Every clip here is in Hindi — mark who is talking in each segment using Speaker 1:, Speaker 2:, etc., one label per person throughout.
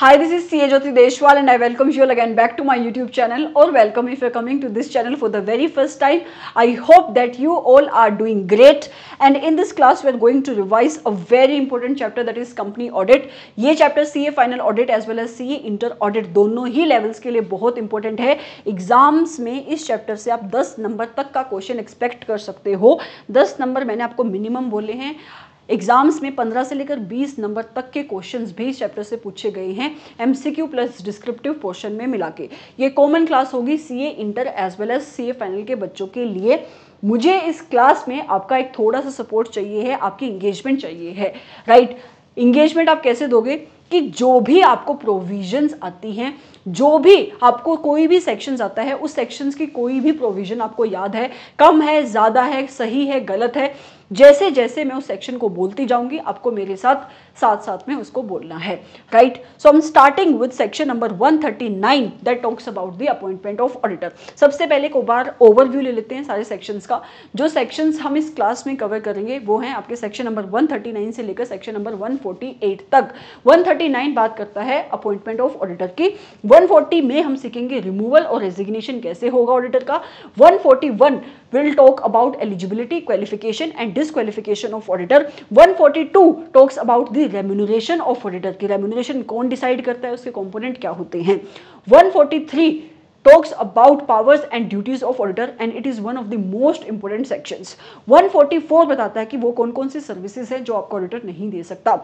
Speaker 1: Hi, this is CA Jyoti Deshwal and I welcome you all again back to my YouTube channel or welcome if you're coming to this channel for the very first time. I hope that you all are doing great and in this class we are going to revise a very important chapter that is company audit. ये chapter CA final audit as well as CA inter audit दोनों ही levels के लिए बहुत important है. Exams में इस chapter से आप 10 नंबर तक का क्वेश्चन एक्सपेक्ट कर सकते हो. 10 नंबर मैंने आपको मिनिमम बोले हैं. एग्जाम्स में 15 से लेकर 20 नंबर तक के क्वेश्चंस भी इस चैप्टर से पूछे गए हैं एमसीक्यू प्लस डिस्क्रिप्टिव पोर्शन में मिला के. ये कॉमन क्लास होगी CA inter as well as CA final के बच्चों के लिए. मुझे इस क्लास में आपका एक थोड़ा सा सपोर्ट चाहिए है, आपकी इंगेजमेंट चाहिए है, राइट. इंगेजमेंट आप कैसे दोगे कि जो भी आपको प्रोविजंस आती हैं, जो भी आपको कोई भी सेक्शंस आता है उस सेक्शंस की कोई भी प्रोविजन आपको याद है, कम है, ज़्यादा है, सही है, गलत है, जैसे जैसे मैं उस सेक्शन को बोलती जाऊंगी आपको मेरे साथ साथ में उसको बोलना है, right. So I am starting with section number 139 that talks about the appointment of auditor. सबसे पहले एक बार ओवरव्यू ले लेते हैं सारे सेक्शंस का. जो सेक्शंस हम इस क्लास में कवर करेंगे वो हैं आपके सेक्शन नंबर 139 से लेकर सेक्शन नंबर 148 तक. 139 बात करता है अपॉइंटमेंट ऑफ ऑडिटर की. 140 में हम सीखेंगे रिमूवल और रेजिग्नेशन कैसे होगा ऑडिटर का. 141 will talk about eligibility, qualification and disqualification of auditor. 142 talks about the remuneration of auditor की remuneration कौन डिसाइड करता है, उसके कंपोनेंट क्या होते हैं. 143 talks about powers and duties of auditor and it is one of the most important sections. 144 बताता है कि वो कौन कौन सी सर्विसेज है जो आपको ऑडिटर नहीं दे सकता.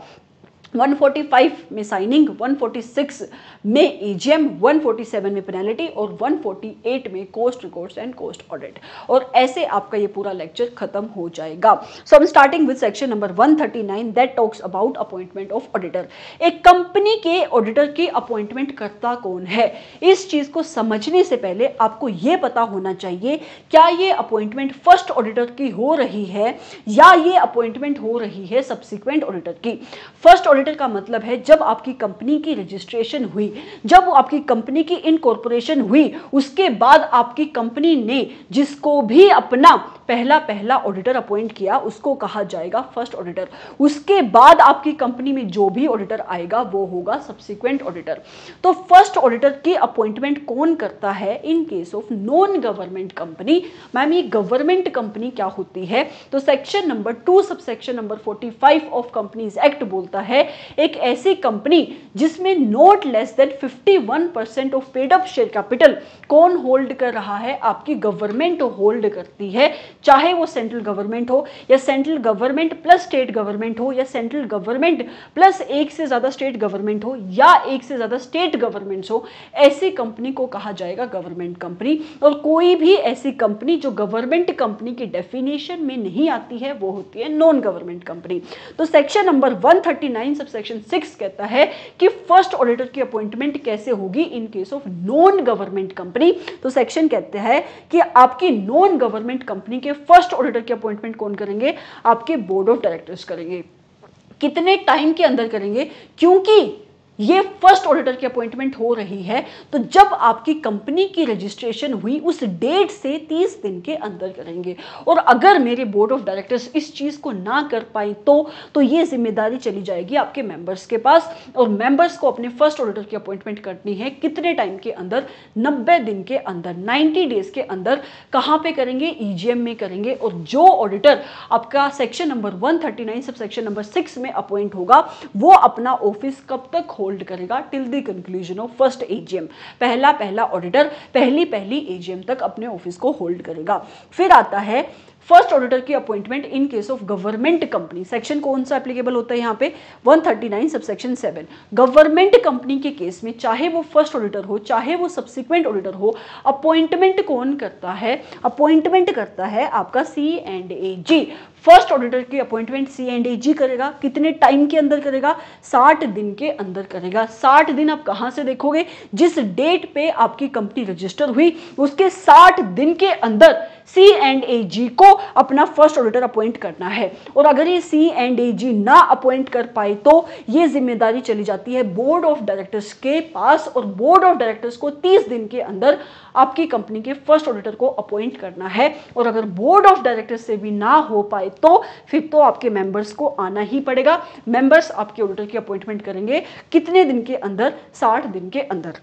Speaker 1: 145 में साइनिंग, 146 में एजीएम, 147 में पेनल्टी और 148 में cost records and cost audit. और ऐसे आपका ये पूरा लेक्चर खत्म हो जाएगा. So I am starting with section number 139 that talks about appointment of auditor. एक कंपनी के ऑडिटर की अपॉइंटमेंट करता कौन है, इस चीज को समझने से पहले आपको ये पता होना चाहिए क्या ये अपॉइंटमेंट फर्स्ट ऑडिटर की हो रही है या ये अपॉइंटमेंट हो रही है सब्सिक्वेंट ऑडिटर की. फर्स्ट ऑडिटर का मतलब है जब आपकी कंपनी की रजिस्ट्रेशन हुई, जब आपकी कंपनी की इनकॉर्पोरेशन हुई, उसके बाद आपकी कंपनी ने जिसको भी अपना पहला ऑडिटर अपॉइंट किया उसको कहा जाएगा फर्स्ट ऑडिटर. उसके बाद आपकी कंपनी में जो भी ऑडिटर आएगा वो होगा सब्सिक्वेंट ऑडिटर. तो फर्स्ट ऑडिटर की अपॉइंटमेंट कौन करता है in case of non government company. Ma'am ये गवर्नमेंट कंपनी क्या होती है, तो section number 2 sub section number 45 of companies act बोलता है एक ऐसी कंपनी जिसमें not less than 51% of paid up share capital कौन होल्ड कर रहा है, आपकी गवर्नमेंट होल्ड करती है. चाहे वो सेंट्रल गवर्नमेंट हो या central government plus state government हो या सेंट्रल गवर्नमेंट प्लस एक से ज्यादा स्टेट गवर्नमेंट हो या एक से ज्यादा स्टेट गवर्नमेंट्स हो, ऐसी कंपनी को कहा जाएगा गवर्नमेंट कंपनी. और कोई भी ऐसी कंपनी जो गवर्नमेंट कंपनी की डेफिनेशन में नहीं आती है वो होती है नॉन गवर्नमेंट कंपनी. तो सेक्शन नंबर 139 सब सेक्शन 6 कहता है कि फर्स्ट ऑडिटर की अपॉइंटमेंट कैसे होगी in case of non government company. तो सेक्शन कहते हैं कि आपकी नॉन गवर्नमेंट कंपनी के फर्स्ट ऑडिटर की अपॉइंटमेंट कौन करेंगे, आपके बोर्ड ऑफ डायरेक्टर्स करेंगे. कितने टाइम के अंदर करेंगे, क्योंकि ये फर्स्ट ऑडिटर की अपॉइंटमेंट हो रही है तो जब आपकी कंपनी की रजिस्ट्रेशन हुई उस डेट से 30 दिन के अंदर करेंगे. और अगर मेरे बोर्ड ऑफ डायरेक्टर्स इस चीज को ना कर पाए तो ये जिम्मेदारी चली जाएगी आपके मेंबर्स के पास. और मेंबर्स को अपने फर्स्ट ऑडिटर की अपॉइंटमेंट करनी है कितने टाइम के अंदर, 90 दिन के अंदर, 90 डेज के अंदर. कहां पे करेंगे, ईजीएम में करेंगे. और जो ऑडिटर आपका section number 139 sub section number 6 में अपॉइंट होगा वो अपना ऑफिस कब तक होल्ड करेगा, till the conclusion of first AGM. पहला ऑडिटर पहली एजीएम तक अपने ऑफिस को होल्ड करेगा. फिर आता है फर्स्ट ऑडिटर की appointment in case of government company. Section कौन सा एप्लीकेबल होता है यहाँ पे, 139 सबसेक्शन 7. गवर्नमेंट कंपनी के केस में चाहे वो फर्स्ट ऑडिटर हो चाहे वो सब्सिक्वेंट ऑडिटर हो, अपॉइंटमेंट कौन करता है, अपॉइंटमेंट करता है आपका C&AG. फर्स्ट ऑडिटर की अपॉइंटमेंट C&AG करेगा. कितने टाइम के अंदर करेगा, 60 दिन के अंदर करेगा. 60 दिन आप कहां से देखोगे, जिस डेट पे आपकी कंपनी रजिस्टर हुई उसके 60 दिन के अंदर C&AG को अपना फर्स्ट ऑडिटर अपॉइंट करना है. और अगर ये C&AG ना अपॉइंट कर पाए तो ये जिम्मेदारी चली जाती है बोर्ड ऑफ डायरेक्टर्स के पास. और बोर्ड ऑफ डायरेक्टर्स को 30 दिन के अंदर आपकी कंपनी के फर्स्ट ऑडिटर को अपॉइंट करना है. और अगर बोर्ड ऑफ डायरेक्टर्स से भी ना हो पाए तो फिर तो आपके मेंबर्स को आना ही पड़ेगा। मेंबर्स आपके ऑडिटर की अपॉइंटमेंट करेंगे कितने दिन के अंदर? 60 दिन के अंदर।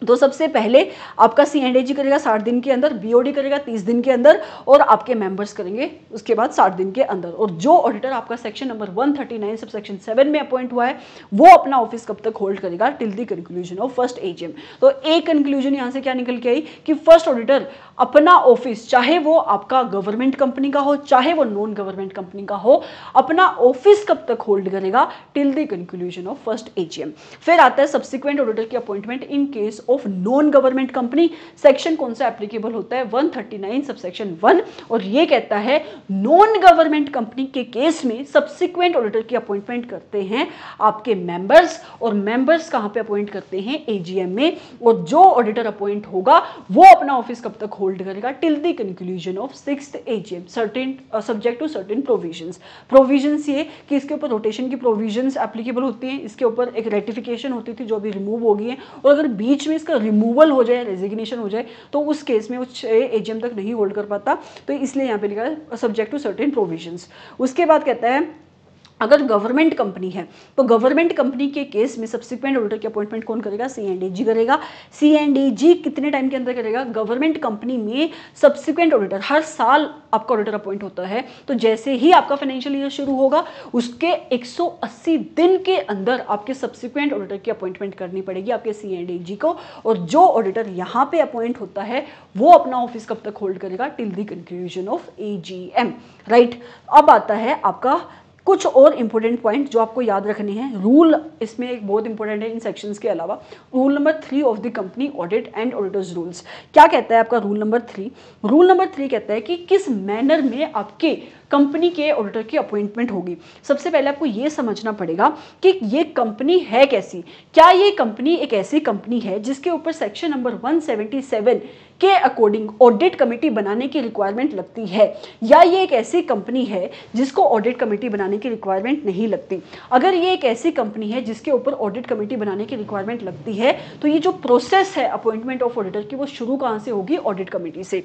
Speaker 1: तो सबसे पहले आपका C&AG करेगा 60 दिन के अंदर, BOD करेगा 30 दिन के अंदर, और आपके मेंबर्स करेंगे उसके बाद 60 दिन के अंदर। और जो ऑडिटर आपका सेक्शन नंबर 139 सब सेक्शन 7 में अपॉइंट हुआ है वो अपना ऑफिस कब तक होल्ड करेगा? Till the conclusion of first AGM। तो एक कंक्लूजन यहाँ से क्या निकल के आई कि फर्स्ट ऑडिटर अपना ऑफिस, चाहे वो आपका गवर्नमेंट कंपनी का हो चाहे वो नॉन गवर्नमेंट कंपनी का हो, अपना ऑफिस कब तक होल्ड करेगा? Till the conclusion of first AGM। फिर आता है सब्सिक्वेंट ऑडिटर की appointment in case of non government company. Section कौन सा एप्लीकेबल होता है? 139 सबसेक्शन 1, और ये कहता है नॉन गवर्नमेंट कंपनी के केस में सब्सिक्वेंट ऑडिटर की अपॉइंटमेंट करते हैं आपके मेंबर्स, और मेंबर्स कहां पे अपॉइंट करते हैं? AGM में। और जो ऑडिटर अपॉइंट होगा वो अपना ऑफिस कब तक होल्ड करेगा? Till the conclusion of 6th AGM, certain subject to certain provisions. Provisions ये कि इसके ऊपर रोटेशन की प्रोविजंस एप्लीकेबल होती हैं, इसके ऊपर एक रेटिफिकेशन होती थी जो अभी रिमूव हो गई है, और अगर बीच में इसका रिमूवल हो जाए, रेजिग्नेशन हो जाए, तो उस केस में वो AGM तक नहीं होल्ड कर पाता। तो इसलिए यहाँ पे लिखा है सब्जेक्ट टू सर्टेन प्रोविजंस। उसके बाद कहता है अगर गवर्नमेंट कंपनी है तो गवर्नमेंट कंपनी के केस में सब्सिक्वेंट ऑडिटर की अपॉइंटमेंट कौन करेगा? C&AG करेगा। C&AG कितने टाइम के अंदर करेगा? गवर्नमेंट कंपनी में सब्सिक्वेंट ऑडिटर हर साल आपका ऑडिटर अपॉइंट होता है, तो जैसे ही आपका फाइनेंशियल ईयर शुरू होगा उसके 180 दिन के अंदर आपके सब्सिक्वेंट ऑडिटर की अपॉइंटमेंट करनी पड़ेगी आपके C&AG को। और जो ऑडिटर यहाँ पे अपॉइंट होता है वो अपना ऑफिस कब तक होल्ड करेगा? Till the conclusion of AGM, right. अब आता है आपका कुछ और इंपॉर्टेंट पॉइंट जो आपको याद रखने हैं। रूल इसमें एक बहुत इंपॉर्टेंट है इन सेक्शंस के अलावा, rule number 3 of the company audit and auditors rules. क्या कहता है आपका रूल नंबर 3? रूल नंबर 3 कहता है कि किस मैनर में आपके कंपनी के ऑडिटर की अपॉइंटमेंट होगी। सबसे पहले आपको यह समझना पड़ेगा कि ये कंपनी है कैसी। क्या ये कंपनी एक ऐसी कंपनी है जिसके ऊपर सेक्शन नंबर 177 के अकॉर्डिंग ऑडिट कमेटी बनाने की रिक्वायरमेंट लगती है, या ये एक ऐसी कंपनी है जिसको ऑडिट कमेटी बनाने की रिक्वायरमेंट नहीं लगती। अगर ये एक ऐसी कंपनी है जिसके ऊपर ऑडिट कमेटी बनाने की रिक्वायरमेंट लगती है तो ये जो प्रोसेस है अपॉइंटमेंट ऑफ ऑडिटर की वो शुरू कहां से होगी? ऑडिट कमेटी से।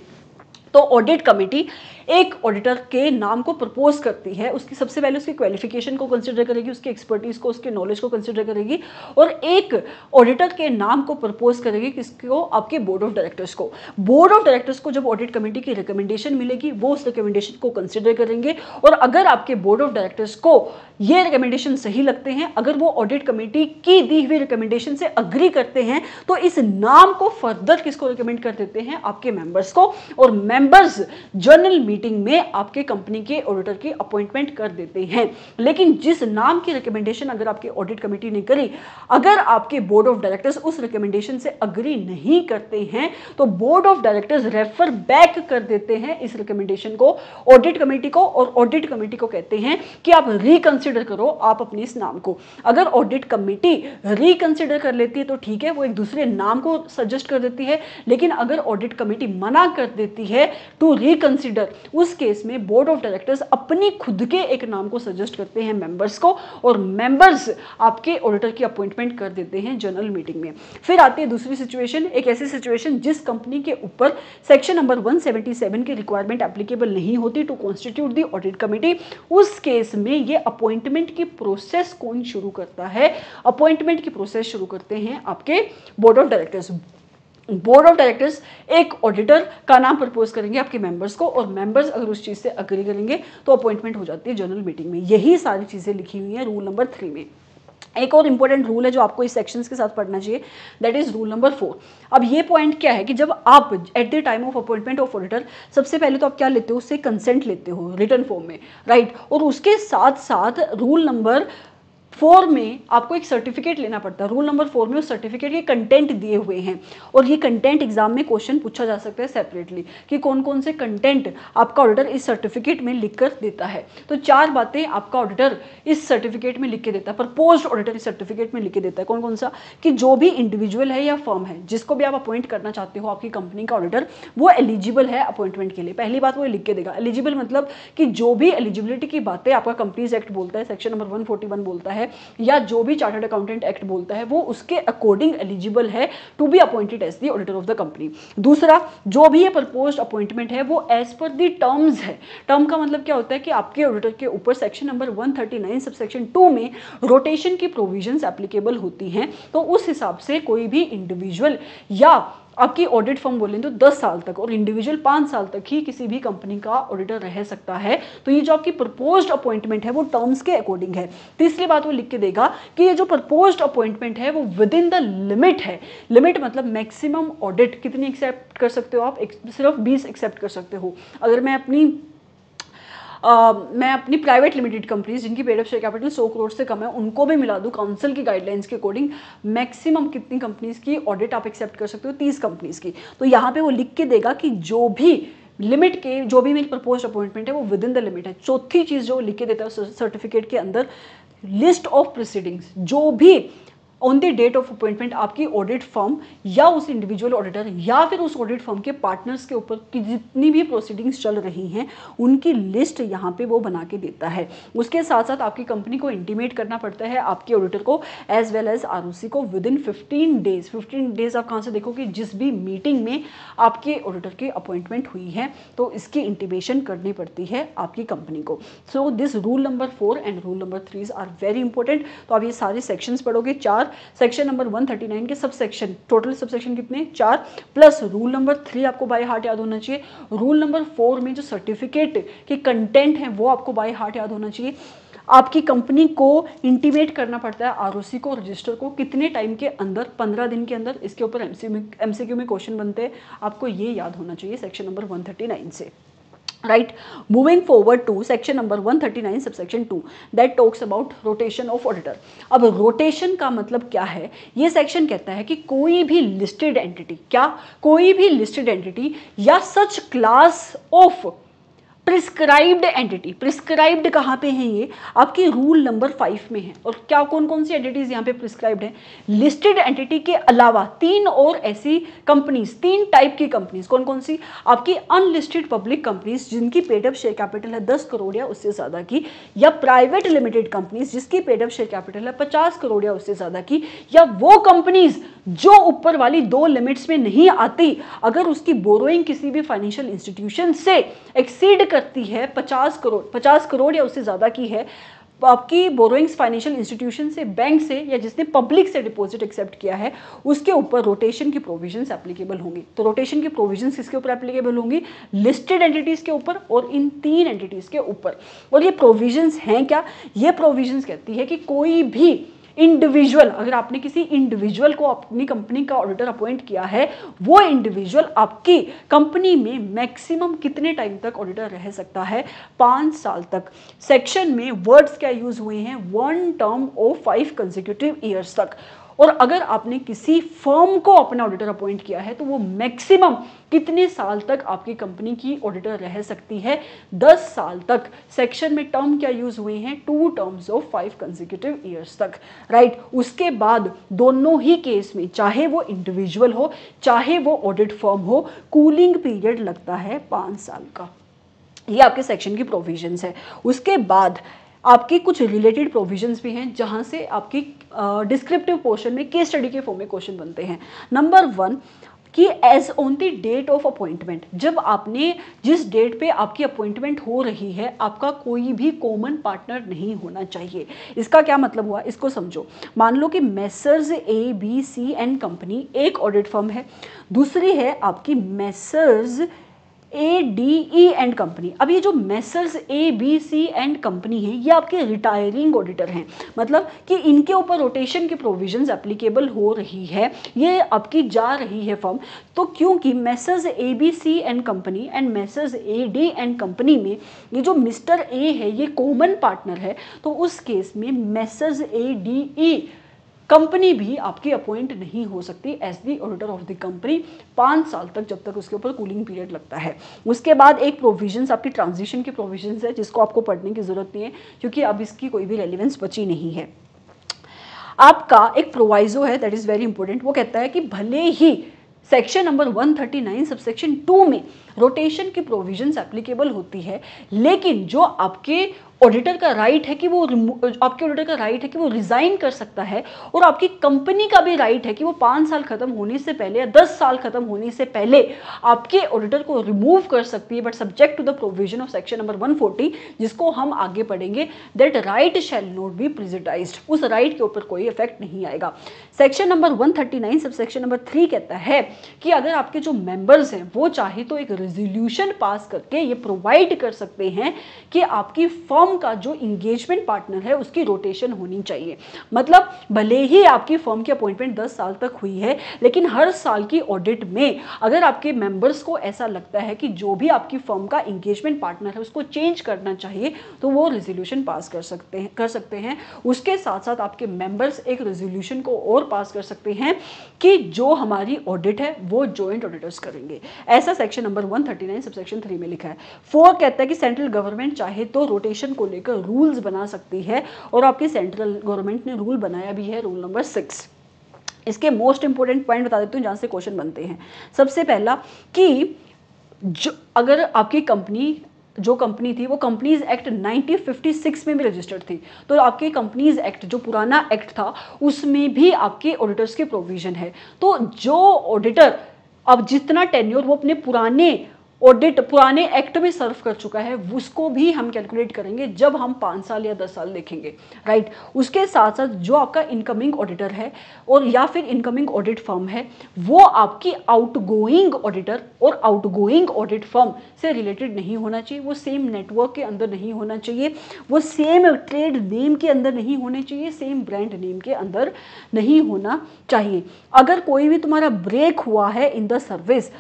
Speaker 1: तो ऑडिट कमेटी एक ऑडिटर के नाम को प्रपोज करती है, उसकी सबसे पहले उसकी क्वालिफिकेशन को कंसिडर करेगी, उसकी एक्सपर्टीज को, उसके नॉलेज को कंसिडर करेगी, और एक ऑडिटर के नाम को प्रपोज करेगी किसको? आपके बोर्ड ऑफ डायरेक्टर्स को। बोर्ड ऑफ डायरेक्टर्स को जब ऑडिट कमेटी की रिकमेंडेशन मिलेगी वो उस रिकमेंडेशन को कंसिडर करेंगे, और अगर आपके बोर्ड ऑफ डायरेक्टर्स को ये रिकमेंडेशन सही लगते हैं, अगर वो ऑडिट कमेटी की दी हुई रिकमेंडेशन से अग्री करते हैं, तो इस नाम को फर्दर किसको रिकमेंड कर देते हैं? आपके मेंबर्स को, और मेंबर्स जनरल मीटिंग में आपके कंपनी के ऑडिटर की अपॉइंटमेंट कर देते हैं। लेकिन जिस नाम की रिकमेंडेशन अगर आपकी ऑडिट कमेटी ने करी, अगर आपके बोर्ड ऑफ डायरेक्टर्स उस रिकमेंडेशन से अग्री नहीं करते हैं तो board of directors refer back कर देते हैं इस रिकमेंडेशन को ऑडिट कमेटी को, और ऑडिट कमेटी को कहते हैं कि आप रिकंसिडर करो आप अपने इस नाम को। अगर ऑडिट कमेटी रिकंसिडर कर लेती है तो ठीक है, वो एक दूसरे नाम को सजेस्ट कर देती है, लेकिन अगर ऑडिट कमेटी मना कर देती है टू रिकंसिडर, उस केस में बोर्ड ऑफ डायरेक्टर्स अपनी खुद के एक नाम को सजेस्ट करते हैं मेंबर्स को, और मेंबर्स आपके ऑडिटर की अपॉइंटमेंट कर देते हैं जनरल मीटिंग में। फिर आती है दूसरी सिचुएशन, एक ऐसी सिचुएशन जिस कंपनी के ऊपर सेक्शन नंबर 177 की रिक्वायरमेंट एप्लीकेबल नहीं होती to constitute the audit committee. उस केस में ये अपॉइंटमेंट की प्रोसेस कौन शुरू करता है? अपॉइंटमेंट की प्रोसेस शुरू करते हैं आपके board of directors. Board of directors एक ऑडिटर का नाम प्रपोज करेंगे आपके मेंबर्स को, और मेंबर्स अगर उस चीज से अग्री करेंगे तो अपॉइंटमेंट हो जाती है जनरल मीटिंग में। यही सारी चीजें लिखी हुई हैं रूल नंबर 3 में। एक और इंपॉर्टेंट रूल है जो आपको इस सेक्शंस के साथ पढ़ना चाहिए, दैट इज रूल नंबर 4। अब ये पॉइंट क्या है कि जब आप at the time of appointment of auditor, सबसे पहले तो आप क्या लेते हो? उससे कंसेंट लेते हो रिटन फॉर्म में, राइट। और उसके साथ साथ रूल नंबर 4 में आपको एक सर्टिफिकेट लेना पड़ता है। रूल नंबर 4 में उस सर्टिफिकेट के कंटेंट दिए हुए हैं, और ये कंटेंट एग्जाम में क्वेश्चन पूछा जा सकता है सेपरेटली कि कौन कौन से कंटेंट आपका ऑडिटर इस सर्टिफिकेट में लिखकर देता है। तो 4 बातें आपका ऑडिटर इस सर्टिफिकेट में लिख के देता है, प्रपोज्ड ऑडिटर इस सर्टिफिकेट में लिख के देता है। कौन कौन सा? कि जो भी इंडिविजुअल है या फर्म है जिसको भी आप अपॉइंट करना चाहते हो आपकी कंपनी का ऑडिटर, वो एलिजिबल है अपॉइंटमेंट के लिए। पहली बात वो लिख के देगा। एलिजिबल मतलब कि जो भी एलिजिबिलिटी की बातें आपका कंपनीज एक्ट बोलता है, सेक्शन नंबर 141 बोलता है, है या जो भी चार्टर्ड अकाउंटेंट एक्ट बोलता है वो उसके अकॉर्डिंग एलिजिबल है to be appointed as the auditor of the company. दूसरा, जो भी ये प्रपोज्ड अपॉइंटमेंट है वो एज पर दी टर्म्स है। टर्म का मतलब क्या होता है कि आपके ऑडिटर के ऊपर सेक्शन नंबर 139 सबसेक्शन 2 में रोटेशन की प्रोविजंस एप्लीकेबल होती हैं। तो उस हिसाब से कोई भी इंडिविजुअल या आपकी ऑडिट फर्म बोलें तो 10 साल तक और इंडिविजुअल 5 साल तक ही किसी भी कंपनी का ऑडिटर रह सकता है। तो ये जो आपकी प्रपोज्ड अपॉइंटमेंट है वो टर्म्स के अकॉर्डिंग है। तीसरी बात वो लिख के देगा कि ये जो प्रपोज्ड अपॉइंटमेंट है वो विद इन द लिमिट है। लिमिट मतलब मैक्सिमम ऑडिट कितनी एक्सेप्ट कर सकते हो आप, सिर्फ 20 एक्सेप्ट कर सकते हो। अगर मैं अपनी प्राइवेट लिमिटेड कंपनीज जिनकी paid up share capital 100 crore से कम है उनको भी मिला दूं काउंसिल की गाइडलाइंस के अकॉर्डिंग, मैक्सिमम कितनी कंपनीज की ऑडिट आप एक्सेप्ट कर सकते हो, 30 कंपनीज की। तो यहाँ पे वो लिख के देगा कि जो भी लिमिट के जो भी मेरी प्रपोज्ड अपॉइंटमेंट है वो विद इन द लिमिट है। चौथी चीज़ जो लिख के देता है सर्टिफिकेट के अंदर, लिस्ट ऑफ प्रोसीडिंग्स, जो भी on the date of appointment आपकी ऑडिट फर्म या उस इंडिविजुअल ऑडिटर या फिर उस ऑडिट फर्म के पार्टनर्स के ऊपर की जितनी भी प्रोसीडिंग्स चल रही हैं उनकी लिस्ट यहाँ पे वो बना के देता है। उसके साथ साथ आपकी कंपनी को इंटीमेट करना पड़ता है आपके ऑडिटर को एज वेल एज आरओसी को विद इन 15 डेज। 15 डेज आप कहाँ से देखोगे, जिस भी मीटिंग में आपके ऑडिटर की अपॉइंटमेंट हुई है तो इसकी इंटीमेशन करनी पड़ती है आपकी कंपनी को। So this rule number 4 and rule number 3 are very important. तो आप ये सारे सेक्शंस पढ़ोगे, 4 सेक्शन नंबर 139 के sub section, total sub section कितने, 4 प्लस रूल नंबर 3 आपको बाय हार्ट याद होना चाहिए। रूल नंबर 4 में जो सर्टिफिकेट के कंटेंट है वो आपको बाय हार्ट याद होना चाहिए। आपकी कंपनी को इंटीमेट करना पड़ता है आरओसी को, रजिस्टर को, कितने टाइम के अंदर, 15 दिन के अंदर। इसके ऊपर एमसीक्यू में क्वेश्चन बनते हैं, आपको ये याद होना चाहिए सेक्शन नंबर 139 से। Right, moving forward to section number 139 subsection 2 that talks about rotation of auditor। अब rotation का मतलब क्या है, ये सेक्शन कहता है कि कोई भी listed entity, क्या कोई भी listed entity या such class of prescribed entity, prescribed कहाँ पे है, ये आपके रूल नंबर 5 में है। और क्या कौन कौन सी एंटिटीज यहाँ पे प्रिस्क्राइब्ड है, लिस्टेड एंटिटी के अलावा 3 और ऐसी कंपनीज, 3 टाइप की कंपनीज, कौन कौन सी, आपकी अनलिस्टेड पब्लिक कंपनीज जिनकी पेड अप शेयर कैपिटल है 10 करोड़ या उससे ज़्यादा की, या प्राइवेट लिमिटेड कंपनीज जिसकी पेड अप शेयर कैपिटल है 50 करोड़ या उससे ज़्यादा की, या वो कंपनीज जो ऊपर वाली 2 लिमिट्स में नहीं आती अगर उसकी बोरोइंग किसी भी फाइनेंशियल इंस्टीट्यूशन से एक्सीड करती है 50 करोड़ या उससे ज़्यादा की है, आपकी बोरोइंग्स फाइनेंशियल इंस्टीट्यूशन से, बैंक से, या जिसने पब्लिक से डिपॉजिट एक्सेप्ट किया है उसके ऊपर रोटेशन की प्रोविजंस एप्लीकेबल होंगी। तो रोटेशन की प्रोविजंस किसके ऊपर एप्लीकेबल होंगी, लिस्टेड एंटिटीज के ऊपर और इन 3 एंटिटीज के ऊपर। और ये प्रोविजंस हैं क्या, ये प्रोविजंस कहती है कि कोई भी इंडिविजुअल, अगर आपने किसी इंडिविजुअल को अपनी कंपनी का ऑडिटर अपॉइंट किया है, वो इंडिविजुअल आपकी कंपनी में मैक्सिमम कितने टाइम तक ऑडिटर रह सकता है, 5 साल तक। सेक्शन में वर्ड्स क्या यूज हुए हैं, 1 टर्म ऑफ 5 कंसेक्यूटिव ईयर्स तक। और अगर आपने किसी फर्म को अपना ऑडिटर अपॉइंट किया है तो वो मैक्सिमम कितने साल तक आपकी कंपनी की ऑडिटर रह सकती है, 10 साल तक। सेक्शन में टर्म क्या यूज हुए हैं, 2 टर्म्स ऑफ 5 कंसेक्यूटिव ईयर्स तक, राइट। उसके बाद दोनों ही केस में, चाहे वो इंडिविजुअल हो चाहे वो ऑडिट फर्म हो, कूलिंग पीरियड लगता है 5 साल का। ये आपके सेक्शन की प्रोविजंस है। उसके बाद आपकी कुछ रिलेटेड प्रोविजंस भी हैं जहां से आपकी डिस्क्रिप्टिव पोर्शन में केस स्टडी के फॉर्म में क्वेश्चन बनते हैं। नंबर 1 कि as on the date of appointment, जब आपने जिस डेट पे आपकी अपॉइंटमेंट हो रही है आपका कोई भी कॉमन पार्टनर नहीं होना चाहिए। इसका क्या मतलब हुआ, इसको समझो। मान लो कि मेसर्स ABC एंड कंपनी एक ऑडिट फर्म है, दूसरी है आपकी मेसर्स ADE एंड कंपनी। अब ये जो मेसर्स ABC एंड कंपनी है ये आपके रिटायरिंग ऑडिटर हैं, मतलब कि इनके ऊपर रोटेशन की प्रोविजंस एप्लीकेबल हो रही है, ये आपकी जा रही है फर्म। तो क्योंकि messrs ABC and company and messrs AD and company में ये जो मिस्टर A है ये कॉमन पार्टनर है, तो उस केस में मेसर्स ADE कंपनी भी आपकी अपॉइंट नहीं हो सकती as the auditor of the company 5 साल तक, जब तक उसके ऊपर कूलिंग पीरियड लगता है। उसके बाद एक प्रोविजंस आपकी ट्रांजिशन की प्रोविजंस है जिसको आपको पढ़ने की जरूरत नहीं है क्योंकि अब इसकी कोई भी रेलिवेंस बची नहीं है। आपका एक प्रोवाइजो है दैट इज वेरी इंपॉर्टेंट, वो कहता है कि भले ही सेक्शन नंबर 139 सबसेक्शन 2 में रोटेशन की प्रोविजंस एप्लीकेबल होती है, लेकिन जो आपके ऑडिटर का राइट है कि वो रिजाइन कर सकता है, और आपकी कंपनी का भी राइट है कि वो 5 साल खत्म होने से पहले या 10 साल खत्म होने से पहले आपके ऑडिटर को रिमूव कर सकती है, but subject to the provision of section number 140, जिसको हम आगे पढ़ेंगे, that right shall not be prejudiced. उस राइट के ऊपर कोई इफेक्ट नहीं आएगा। Section number 139 sub section number 3 कहता है कि अगर आपके जो मेंबर्स हैं वो चाहे तो एक रेजोल्यूशन पास करके ये प्रोवाइड कर सकते हैं कि आपकी फर्म का जो इंगेजमेंट पार्टनर है उसकी रोटेशन होनी चाहिए। मतलब भले ही आपकी फर्म की अपॉइंटमेंट 10 साल तक हुई है, लेकिन हर साल की ऑडिट में अगर आपके मेंबर्स को ऐसा लगता है कि जो भी आपकी फर्म का इंगेजमेंट पार्टनर है उसको चेंज करना चाहिए, तो वो रेजोल्यूशन पास कर सकते हैं। उसके साथ साथ आपके मेंबर्स एक रेजोल्यूशन को और पास कर सकते हैं कि जो हमारी ऑडिट है वो जॉइंट ऑडिटर्स करेंगे। ऐसा सेक्शन नंबर 139 सबसेक्शन 3 में लिखा है। 4 कहता है कि सेंट्रल गवर्नमेंट चाहे तो रोटेशन को लेकर रूल्स बना सकती है, और आपकी सेंट्रल गवर्नमेंट ने रूल बनाया भी है, रूल नंबर 6। इसके मोस्ट इंपोर्टेंट पॉइंट बता देती हूँ जहाँ से क्वेश्चन बनते हैं। सबसे पहला कि जो अगर आपकी कंपनी थी वो कंपनीज एक्ट 1956 में भी रजिस्टर्ड थी, तो आपके कंपनीज एक्ट जो पुराना एक्ट था उसमें भी आपके ऑडिटर्स के प्रोविजन है। तो जो ऑडिटर अब जितना टेन्योर वो अपने पुराने एक्ट में सर्व कर चुका है उसको भी हम कैलकुलेट करेंगे जब हम 5 साल या 10 साल देखेंगे, राइट। उसके साथ साथ जो आपका इनकमिंग ऑडिटर है और या फिर इनकमिंग ऑडिट फर्म है वो आपकी आउटगोइंग ऑडिटर और आउटगोइंग ऑडिट फर्म से रिलेटेड नहीं होना चाहिए, वो सेम नेटवर्क के अंदर नहीं होना चाहिए, वो सेम ट्रेड नेम के अंदर नहीं होने चाहिए, सेम ब्रांड नेम के अंदर नहीं होना चाहिए। अगर कोई भी तुम्हारा ब्रेक हुआ है in the service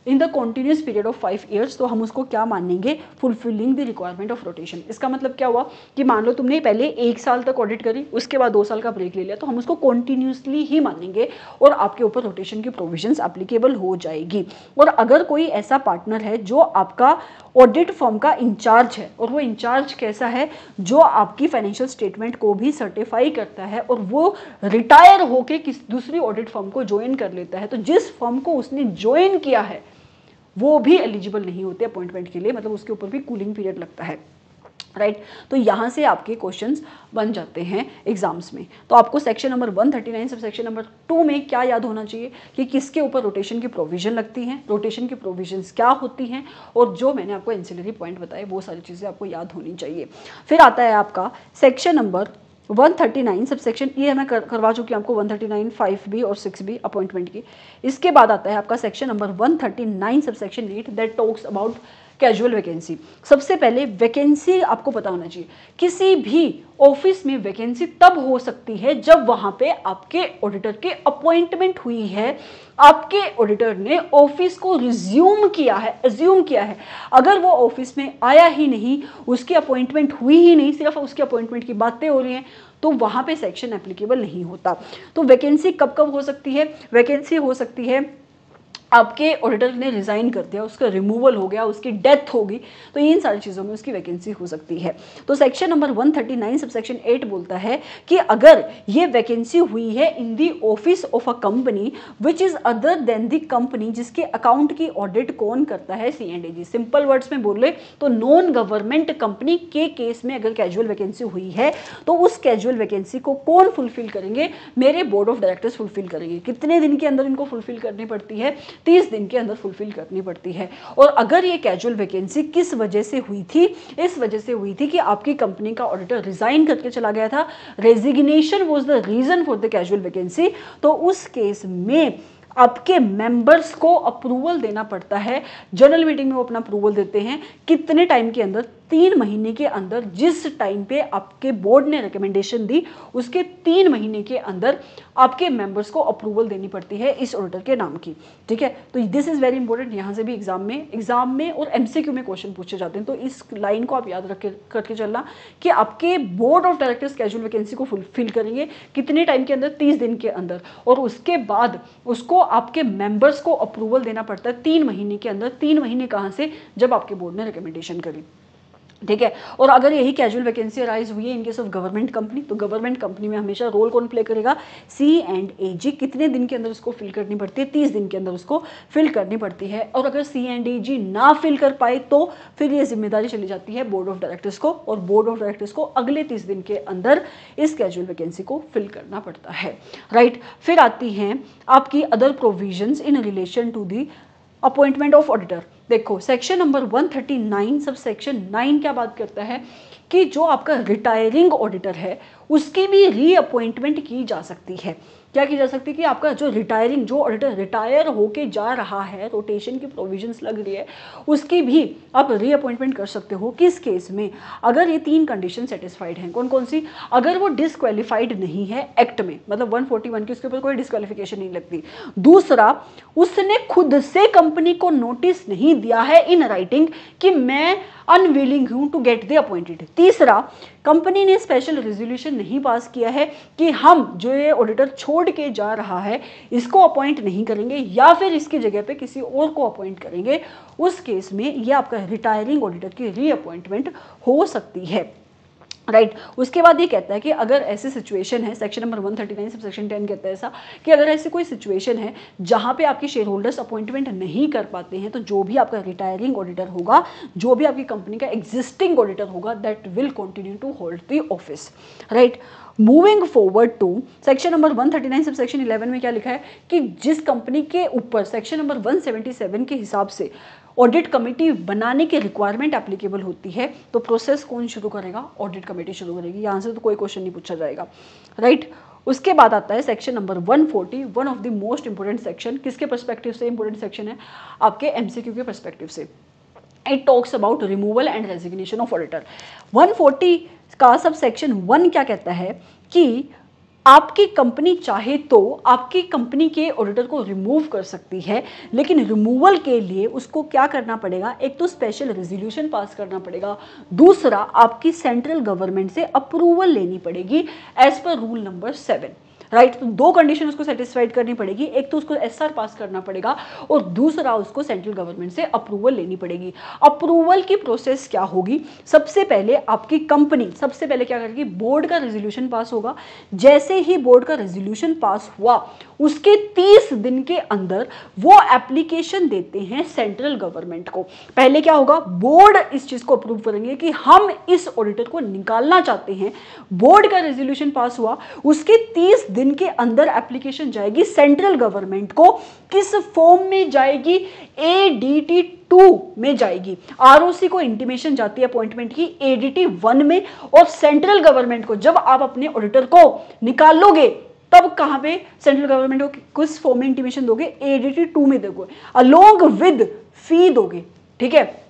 Speaker 1: in the continuous period of 5 years, तो हम उसको क्या मानेंगे, fulfilling the requirement of rotation. इसका मतलब क्या हुआ कि मान लो तुमने पहले 1 साल तक ऑडिट करी, उसके बाद 2 साल का ब्रेक ले लिया, तो हम उसको कॉन्टिन्यूसली ही मानेंगे और आपके ऊपर रोटेशन की प्रोविजंस एप्लीकेबल हो जाएगी। और अगर कोई ऐसा पार्टनर है जो आपका ऑडिट फर्म का इंचार्ज है, और वो इंचार्ज कैसा है, जो आपकी फाइनेंशियल स्टेटमेंट को भी सर्टिफाई करता है और वो रिटायर होकर किसी दूसरी ऑडिट फर्म को ज्वाइन कर लेता है, तो जिस फर्म को उसने ज्वाइन किया है वो भी एलिजिबल नहीं होते अपॉइंटमेंट के लिए, मतलब उसके ऊपर भी कूलिंग पीरियड लगता है, राइट। तो यहाँ से आपके क्वेश्चंस बन जाते हैं एग्जाम्स में। तो आपको section number 139 sub section number 2 में क्या याद होना चाहिए कि किसके ऊपर रोटेशन की प्रोविजन लगती हैं, रोटेशन की प्रोविजंस क्या होती हैं, और जो मैंने आपको एंसिलरी पॉइंट बताए वो सारी चीज़ें आपको याद होनी चाहिए। फिर आता है आपका सेक्शन नंबर 139 सब सेक्शन, ये मैं करवा चुकी हूँ आपको 139 5B और 6B अपॉइंटमेंट की। इसके बाद आता है आपका section number 139 sub section 8 that talks about casual vacancy. सबसे पहले वैकेंसी आपको पता होना चाहिए, किसी भी ऑफिस में वैकेंसी तब हो सकती है जब वहां पे आपके ऑडिटर के अपॉइंटमेंट हुई है, आपके ऑडिटर ने ऑफिस को एज्यूम किया है। अगर वो ऑफिस में आया ही नहीं, उसकी अपॉइंटमेंट हुई ही नहीं, सिर्फ उसकी अपॉइंटमेंट की बातें हो रही हैं, तो वहां पे सेक्शन एप्लीकेबल नहीं होता। तो वैकेंसी कब कब हो सकती है, वैकेंसी हो सकती है आपके ऑडिटर ने रिजाइन कर दिया, उसका रिमूवल हो गया, उसकी डेथ होगी, तो इन सारी चीज़ों में उसकी वैकेंसी हो सकती है। तो सेक्शन नंबर 139 सब सेक्शन 8 बोलता है कि अगर ये वैकेंसी हुई है in the office of a company which is other than the company, जिसके अकाउंट की ऑडिट कौन करता है, C&AG। सिंपल वर्ड्स में बोले तो नॉन गवर्नमेंट कंपनी के केस में अगर कैजुअल वैकेंसी हुई है तो उस कैजुअल वैकेंसी को कौन फुलफिल करेंगे, मेरे बोर्ड ऑफ डायरेक्टर्स फुलफिल करेंगे। कितने दिन के अंदर इनको फुलफिल करनी पड़ती है, 30 दिन के अंदर फुलफिल करनी पड़ती है। और अगर ये कैजुअल वैकेंसी किस वजह से हुई थी, इस वजह से हुई थी कि आपकी कंपनी का ऑडिटर रिजाइन करके चला गया था, resignation was the reason for the casual vacancy, तो उस केस में आपके मेंबर्स को अप्रूवल देना पड़ता है। जनरल मीटिंग में वो अपना अप्रूवल देते हैं कितने टाइम के अंदर, 3 महीने के अंदर। जिस टाइम पे आपके बोर्ड ने रिकमेंडेशन दी उसके 3 महीने के अंदर आपके मेंबर्स को अप्रूवल देनी पड़ती है इस ऑडिटर के नाम की, ठीक है। तो दिस इज वेरी इंपॉर्टेंट, यहाँ से भी एग्जाम में और MCQ में क्वेश्चन पूछे जाते हैं, तो इस लाइन को आप याद करके चलना कि आपके board of directors casual vacancy को फुलफिल करेंगे कितने टाइम के अंदर, 30 दिन के अंदर, और उसके बाद उसको आपके मेंबर्स को अप्रूवल देना पड़ता है 3 महीने के अंदर। 3 महीने कहाँ से, जब आपके बोर्ड ने रिकमेंडेशन करी। ठीक है। और अगर यही कैजुअल वैकेंसी अराइज हुई है in case of government company, तो गवर्नमेंट कंपनी में हमेशा रोल कौन प्ले करेगा, C&AG। कितने दिन के अंदर उसको फिल करनी पड़ती है, 30 दिन के अंदर उसको फिल करनी पड़ती है। और अगर C&AG ना फिल कर पाए तो फिर ये जिम्मेदारी चली जाती है बोर्ड ऑफ डायरेक्टर्स को, और बोर्ड ऑफ डायरेक्टर्स को अगले 30 दिन के अंदर इस कैजुअल वैकेंसी को फिल करना पड़ता है, राइट। फिर आती हैं आपकी other provisions in relation to the appointment of auditor. देखो सेक्शन नंबर 139 सब सेक्शन 9 क्या बात करता है कि जो आपका रिटायरिंग ऑडिटर है उसकी भी रीअपॉइंटमेंट की जा सकती है। क्या की जा सकती है कि आपका जो रिटायरिंग, जो ऑडिटर रिटायर होके जा रहा है, रोटेशन की प्रोविजंस लग रही है, उसकी भी आप रीअपॉइंटमेंट कर सकते हो। किस केस में, अगर ये 3 कंडीशन सेटिस्फाइड हैं। कौन कौन सी, अगर वो डिस्क्वालीफाइड नहीं है एक्ट में, मतलब 141 की उसके ऊपर कोई डिस्क्वालिफिकेशन नहीं लगती। दूसरा, उसने खुद से कंपनी को नोटिस नहीं दिया है इन राइटिंग कि मैं अनविलिंग हूं टू गेट द अपॉइंटेड। तीसरा, कंपनी ने स्पेशल रेजोल्यूशन नहीं पास किया है कि हम जो ये ऑडिटर छोड़ के जा रहा है इसको अपॉइंट नहीं करेंगे या फिर इसकी जगह पे किसी और को अपॉइंट करेंगे। उस केस में ये आपका रिटायरिंग ऑडिटर की रीअपॉइंटमेंट हो सकती है, राइट। उसके बाद ये कहता है कि अगर ऐसी सिचुएशन है, सेक्शन नंबर 139 सब सेक्शन 10 कहता है ऐसा कि अगर ऐसी कोई सिचुएशन है जहां पे आपके शेयर होल्डर्स अपॉइंटमेंट नहीं कर पाते हैं, तो जो भी आपका रिटायरिंग ऑडिटर होगा, जो भी आपकी कंपनी का एग्जिस्टिंग ऑडिटर होगा, that will continue to hold the office, right. Moving forward to section number 139 sub section 11 में क्या लिखा है कि जिस कंपनी के ऊपर सेक्शन नंबर 177 के हिसाब से ऑडिट कमेटी बनाने की रिक्वायरमेंट एप्लीकेबल होती है, तो प्रोसेस कौन शुरू करेगा, ऑडिट कमेटी शुरू करेगी। यहाँ से तो कोई क्वेश्चन नहीं पूछा जाएगा, राइट। उसके बाद आता है section number 140, one of the most important section. किसके पर्सपेक्टिव से इंपोर्टेंट सेक्शन है, आपके MCQ के पर्सपेक्टिव से। It talks about removal and resignation of auditor. 140 का सब सेक्शन 1 क्या कहता है कि आपकी कंपनी चाहे तो आपकी कंपनी के ऑडिटर को रिमूव कर सकती है, लेकिन रिमूवल के लिए उसको क्या करना पड़ेगा, एक तो स्पेशल रेजोल्यूशन पास करना पड़ेगा, दूसरा आपकी सेंट्रल गवर्नमेंट से अप्रूवल लेनी पड़ेगी as per rule number 7, right. तो 2 कंडीशन उसको सेटिस्फाइड करनी पड़ेगी, एक तो उसको SR पास करना पड़ेगा और दूसरा उसको सेंट्रल गवर्नमेंट से अप्रूवल लेनी पड़ेगी। अप्रूवल की प्रोसेस क्या होगी, सबसे पहले आपकी कंपनी सबसे पहले क्या करेगी, बोर्ड का रेजोल्यूशन पास होगा। जैसे ही बोर्ड का रेजोल्यूशन पास हुआ उसके 30 दिन के अंदर वो एप्लीकेशन देते हैं सेंट्रल गवर्नमेंट को। पहले क्या होगा, बोर्ड इस चीज को अप्रूव करेंगे कि हम इस ऑडिटर को निकालना चाहते हैं। बोर्ड का रेजोल्यूशन पास हुआ, उसके 30 दिन के अंदर एप्लीकेशन जाएगी सेंट्रल गवर्नमेंट को। किस फॉर्म में जाएगी, ADT 2 में जाएगी। ROC को इंटीमेशन जाती है अपॉइंटमेंट की ADT 1 में, और सेंट्रल गवर्नमेंट को जब आप अपने ऑडिटर को निकालोगे तब कहां पे सेंट्रल गवर्नमेंट को किस फॉर्म में इंटीमेशन दोगे, ADT 2 में दोगे, अलोंग विद फी दोगे, ठीक है।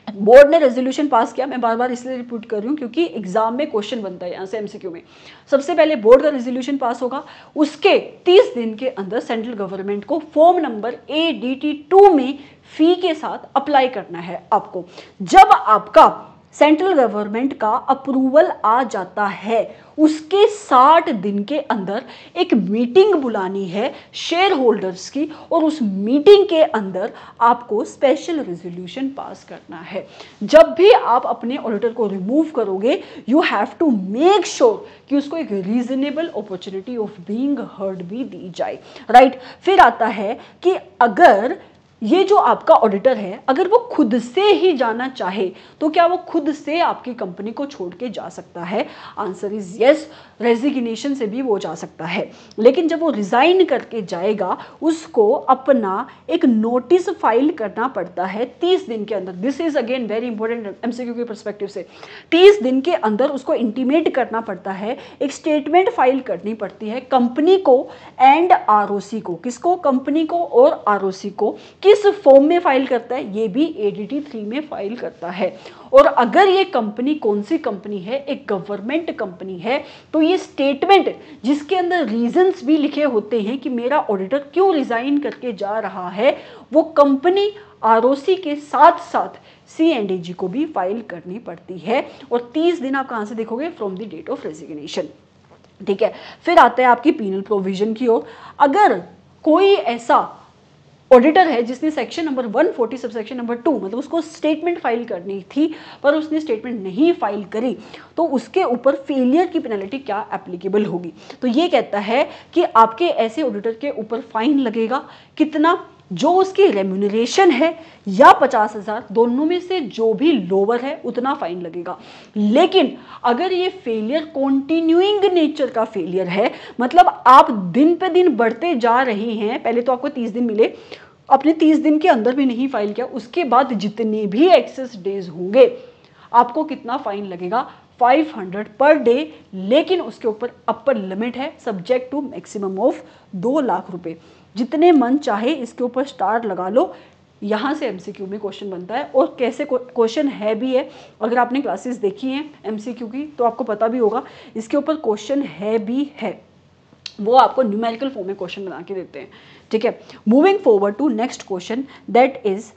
Speaker 1: बोर्ड ने रेजोल्यूशन पास किया, मैं बार बार इसलिए रिपीट कर रही हूं क्योंकि एग्जाम में क्वेश्चन बनता है यहां से MCQ में। सबसे पहले बोर्ड का रेजोल्यूशन पास होगा, उसके 30 दिन के अंदर सेंट्रल गवर्नमेंट को फॉर्म नंबर ADT 2 में फी के साथ अप्लाई करना है आपको। जब आपका सेंट्रल गवर्नमेंट का अप्रूवल आ जाता है उसके 60 दिन के अंदर एक मीटिंग बुलानी है शेयर होल्डर्स की, और उस मीटिंग के अंदर आपको स्पेशल रेजोल्यूशन पास करना है। जब भी आप अपने ऑडिटर को रिमूव करोगे, you have to make sure कि उसको एक reasonable opportunity of being heard भी दी जाए, राइट। फिर आता है कि अगर ये जो आपका ऑडिटर है अगर वो खुद से ही जाना चाहे तो क्या वो खुद से आपकी कंपनी को छोड़ के जा सकता है, आंसर इज यस। रेजिग्नेशन से भी वो जा सकता है, लेकिन जब वो रिजाइन करके जाएगा उसको अपना एक नोटिस फाइल करना पड़ता है 30 दिन के अंदर। This is again very important MCQ के पर्सपेक्टिव से। 30 दिन के अंदर उसको इंटीमेट करना पड़ता है, एक स्टेटमेंट फाइल करनी पड़ती है कंपनी को एंड ROC को। किसको, कंपनी को और ROC को। किस फॉर्म में फाइल करता है, ये भी ADT 3 में फाइल करता है। और अगर ये कंपनी कौन सी कंपनी है, एक गवर्नमेंट कंपनी है, तो ये स्टेटमेंट जिसके अंदर रीजंस भी लिखे होते हैं कि मेरा ऑडिटर क्यों रिजाइन करके जा रहा है, वो कंपनी ROC के साथ साथ C&AG को भी फाइल करनी पड़ती है। और 30 दिन आप कहां से देखोगे, from the date of resignation, ठीक है। फिर आता है आपकी पीनल प्रोविजन की ओर। अगर कोई ऐसा ऑडिटर है जिसने section number 140 sub section number 2 मतलब उसको स्टेटमेंट फाइल करनी थी पर उसने स्टेटमेंट नहीं फाइल करी, तो उसके ऊपर फेलियर की पेनल्टी क्या एप्लीकेबल होगी। तो ये कहता है कि आपके ऐसे ऑडिटर के ऊपर फाइन लगेगा कितना, जो उसकी रेम्यूनरेशन है या 50,000, दोनों में से जो भी लोअर है उतना फाइन लगेगा। लेकिन अगर ये फेलियर कॉन्टिन्यूइंग नेचर का फेलियर है, मतलब आप दिन पे दिन बढ़ते जा रहे हैं, पहले तो आपको 30 दिन मिले, अपने 30 दिन के अंदर भी नहीं फाइल किया, उसके बाद जितने भी एक्सेस डेज होंगे आपको कितना फाइन लगेगा, 500 पर डे। लेकिन उसके ऊपर अपर लिमिट है subject to maximum of 2 lakh रुपए। जितने मन चाहे इसके ऊपर स्टार लगा लो। यहाँ से एमसीक्यू में क्वेश्चन बनता है और कैसे क्वेश्चन है भी है। अगर आपने क्लासेस देखी हैं एमसीक्यू की तो आपको पता भी होगा इसके ऊपर क्वेश्चन है भी है, वो आपको न्यूमेरिकल फॉर्म में क्वेश्चन बना के देते हैं। ठीक है, moving forward to next question that is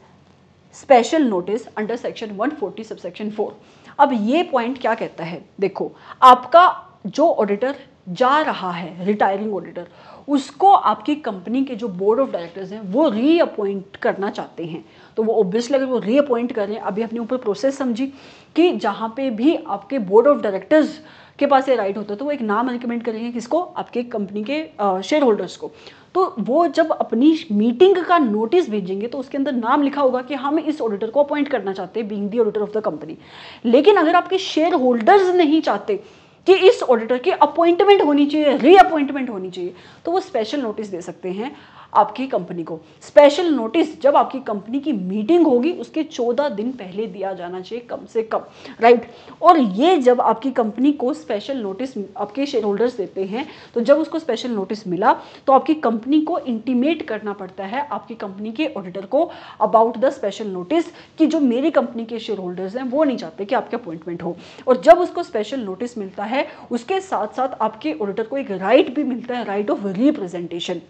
Speaker 1: special notice under section 140 subsection 4। अब ये पॉइंट क्या कहता है, देखो आपका जो ऑडिटर जा रहा है रिटायरिंग ऑडिटर, उसको आपकी कंपनी के जो बोर्ड ऑफ डायरेक्टर्स हैं वो रीअपॉइंट करना चाहते हैं। तो वो ऑब्वियसली अगर वो रीअपॉइंट कर रहे हैं, अभी अपने ऊपर प्रोसेस समझी कि जहाँ पे भी आपके बोर्ड ऑफ डायरेक्टर्स के पास ये राइट होता है तो वो एक नाम रिकमेंड करेंगे, किसको, आपके कंपनी के शेयर होल्डर्स को। तो वो जब अपनी मीटिंग का नोटिस भेजेंगे तो उसके अंदर नाम लिखा होगा कि हम इस ऑडिटर को अपॉइंट करना चाहते हैं being the auditor of the company. लेकिन अगर आपके शेयर होल्डर्स नहीं चाहते कि इस ऑडिटर की अपॉइंटमेंट होनी चाहिए, रीअपॉइंटमेंट होनी चाहिए, तो वो स्पेशल नोटिस दे सकते हैं आपकी कंपनी को। स्पेशल नोटिस जब आपकी कंपनी की मीटिंग होगी उसके 14 दिन पहले दिया जाना चाहिए कम से कम, राइट। और ये जब आपकी कंपनी को स्पेशल नोटिस आपके शेयर होल्डर्स देते हैं, तो जब उसको स्पेशल नोटिस मिला तो आपकी कंपनी को इंटीमेट करना पड़ता है आपकी कंपनी के ऑडिटर को अबाउट द स्पेशल नोटिस, कि जो मेरी कंपनी के शेयर होल्डर्स हैं वो नहीं चाहते कि आपके अपॉइंटमेंट हो। और जब उसको स्पेशल नोटिस मिलता है उसके साथ साथ आपके ऑडिटर को एक राइट भी मिलता है, right of representation.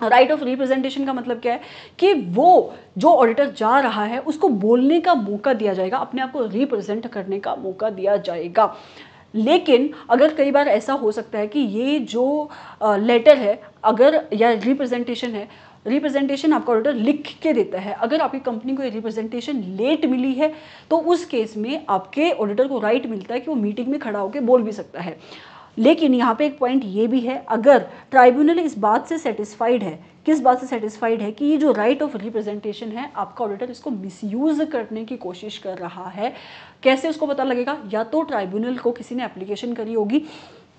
Speaker 1: Right of representation का मतलब क्या है कि वो जो ऑडिटर जा रहा है उसको बोलने का मौका दिया जाएगा, अपने आप को रिप्रेजेंट करने का मौका दिया जाएगा। लेकिन अगर कई बार ऐसा हो सकता है कि ये जो लेटर है अगर या रिप्रेजेंटेशन है, रिप्रेजेंटेशन आपका ऑडिटर लिख के देता है, अगर आपकी कंपनी को ये रिप्रेजेंटेशन लेट मिली है तो उस केस में आपके ऑडिटर को राइट मिलता है कि वो मीटिंग में खड़ा होकर बोल भी सकता है। लेकिन यहाँ पे एक पॉइंट ये भी है, अगर ट्राइब्यूनल इस बात से सेटिस्फाइड है, किस बात से सेटिस्फाइड है, कि ये जो राइट ऑफ रिप्रेजेंटेशन है आपका ऑडिटर इसको मिसयूज करने की कोशिश कर रहा है, कैसे उसको पता लगेगा, या तो ट्राइब्यूनल को किसी ने एप्लीकेशन करी होगी,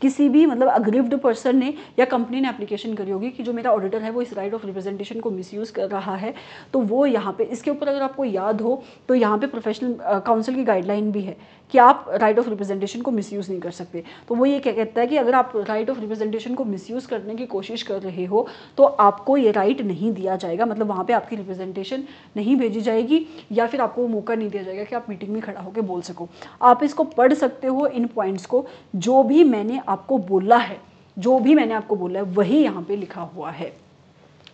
Speaker 1: किसी भी मतलब अग्रीव्ड पर्सन ने या कंपनी ने एप्लीकेशन करी होगी कि जो मेरा ऑडिटर है वो इस राइट ऑफ रिप्रेजेंटेशन को मिसयूज़ कर रहा है। तो वो यहाँ पे इसके ऊपर अगर आपको याद हो तो यहाँ पे प्रोफेशनल काउंसिल की गाइडलाइन भी है कि आप राइट ऑफ रिप्रेजेंटेशन को मिसयूज़ नहीं कर सकते। तो वो ये क्या कहता है कि अगर आप राइट ऑफ रिप्रेजेंटेशन को मिसयूज़ करने की कोशिश कर रहे हो तो आपको ये राइट नहीं दिया जाएगा, मतलब वहाँ पे आपकी रिप्रेजेंटेशन नहीं भेजी जाएगी या फिर आपको वो मौका नहीं दिया जाएगा कि आप मीटिंग में खड़ा होकर बोल सको। आप इसको पढ़ सकते हो इन पॉइंट्स को, जो भी मैंने आपको बोला है, जो भी मैंने आपको बोला है वही यहाँ पे लिखा हुआ है,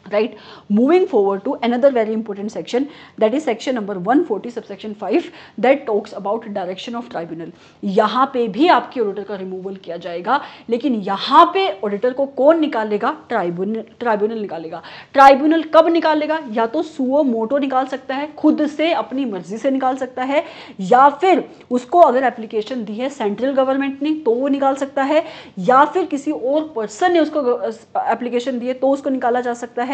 Speaker 1: right। Moving forward to another very important section, that is section number 140 subsection 5 that talks about direction of tribunal। यहाँ पे भी आपके ऑडिटर का रिमूवल किया जाएगा, लेकिन यहाँ पे ऑडिटर को कौन निकालेगा, ट्राइब्यूनल निकालेगा। ट्राइब्यूनल कब निकालेगा, या तो सुओ मोटो निकाल सकता है, खुद से अपनी मर्जी से निकाल सकता है, या फिर उसको अगर एप्लीकेशन दी है सेंट्रल गवर्नमेंट ने तो वो निकाल सकता है, या फिर किसी और पर्सन ने उसको एप्लीकेशन दी है तो उसको निकाला जा सकता है।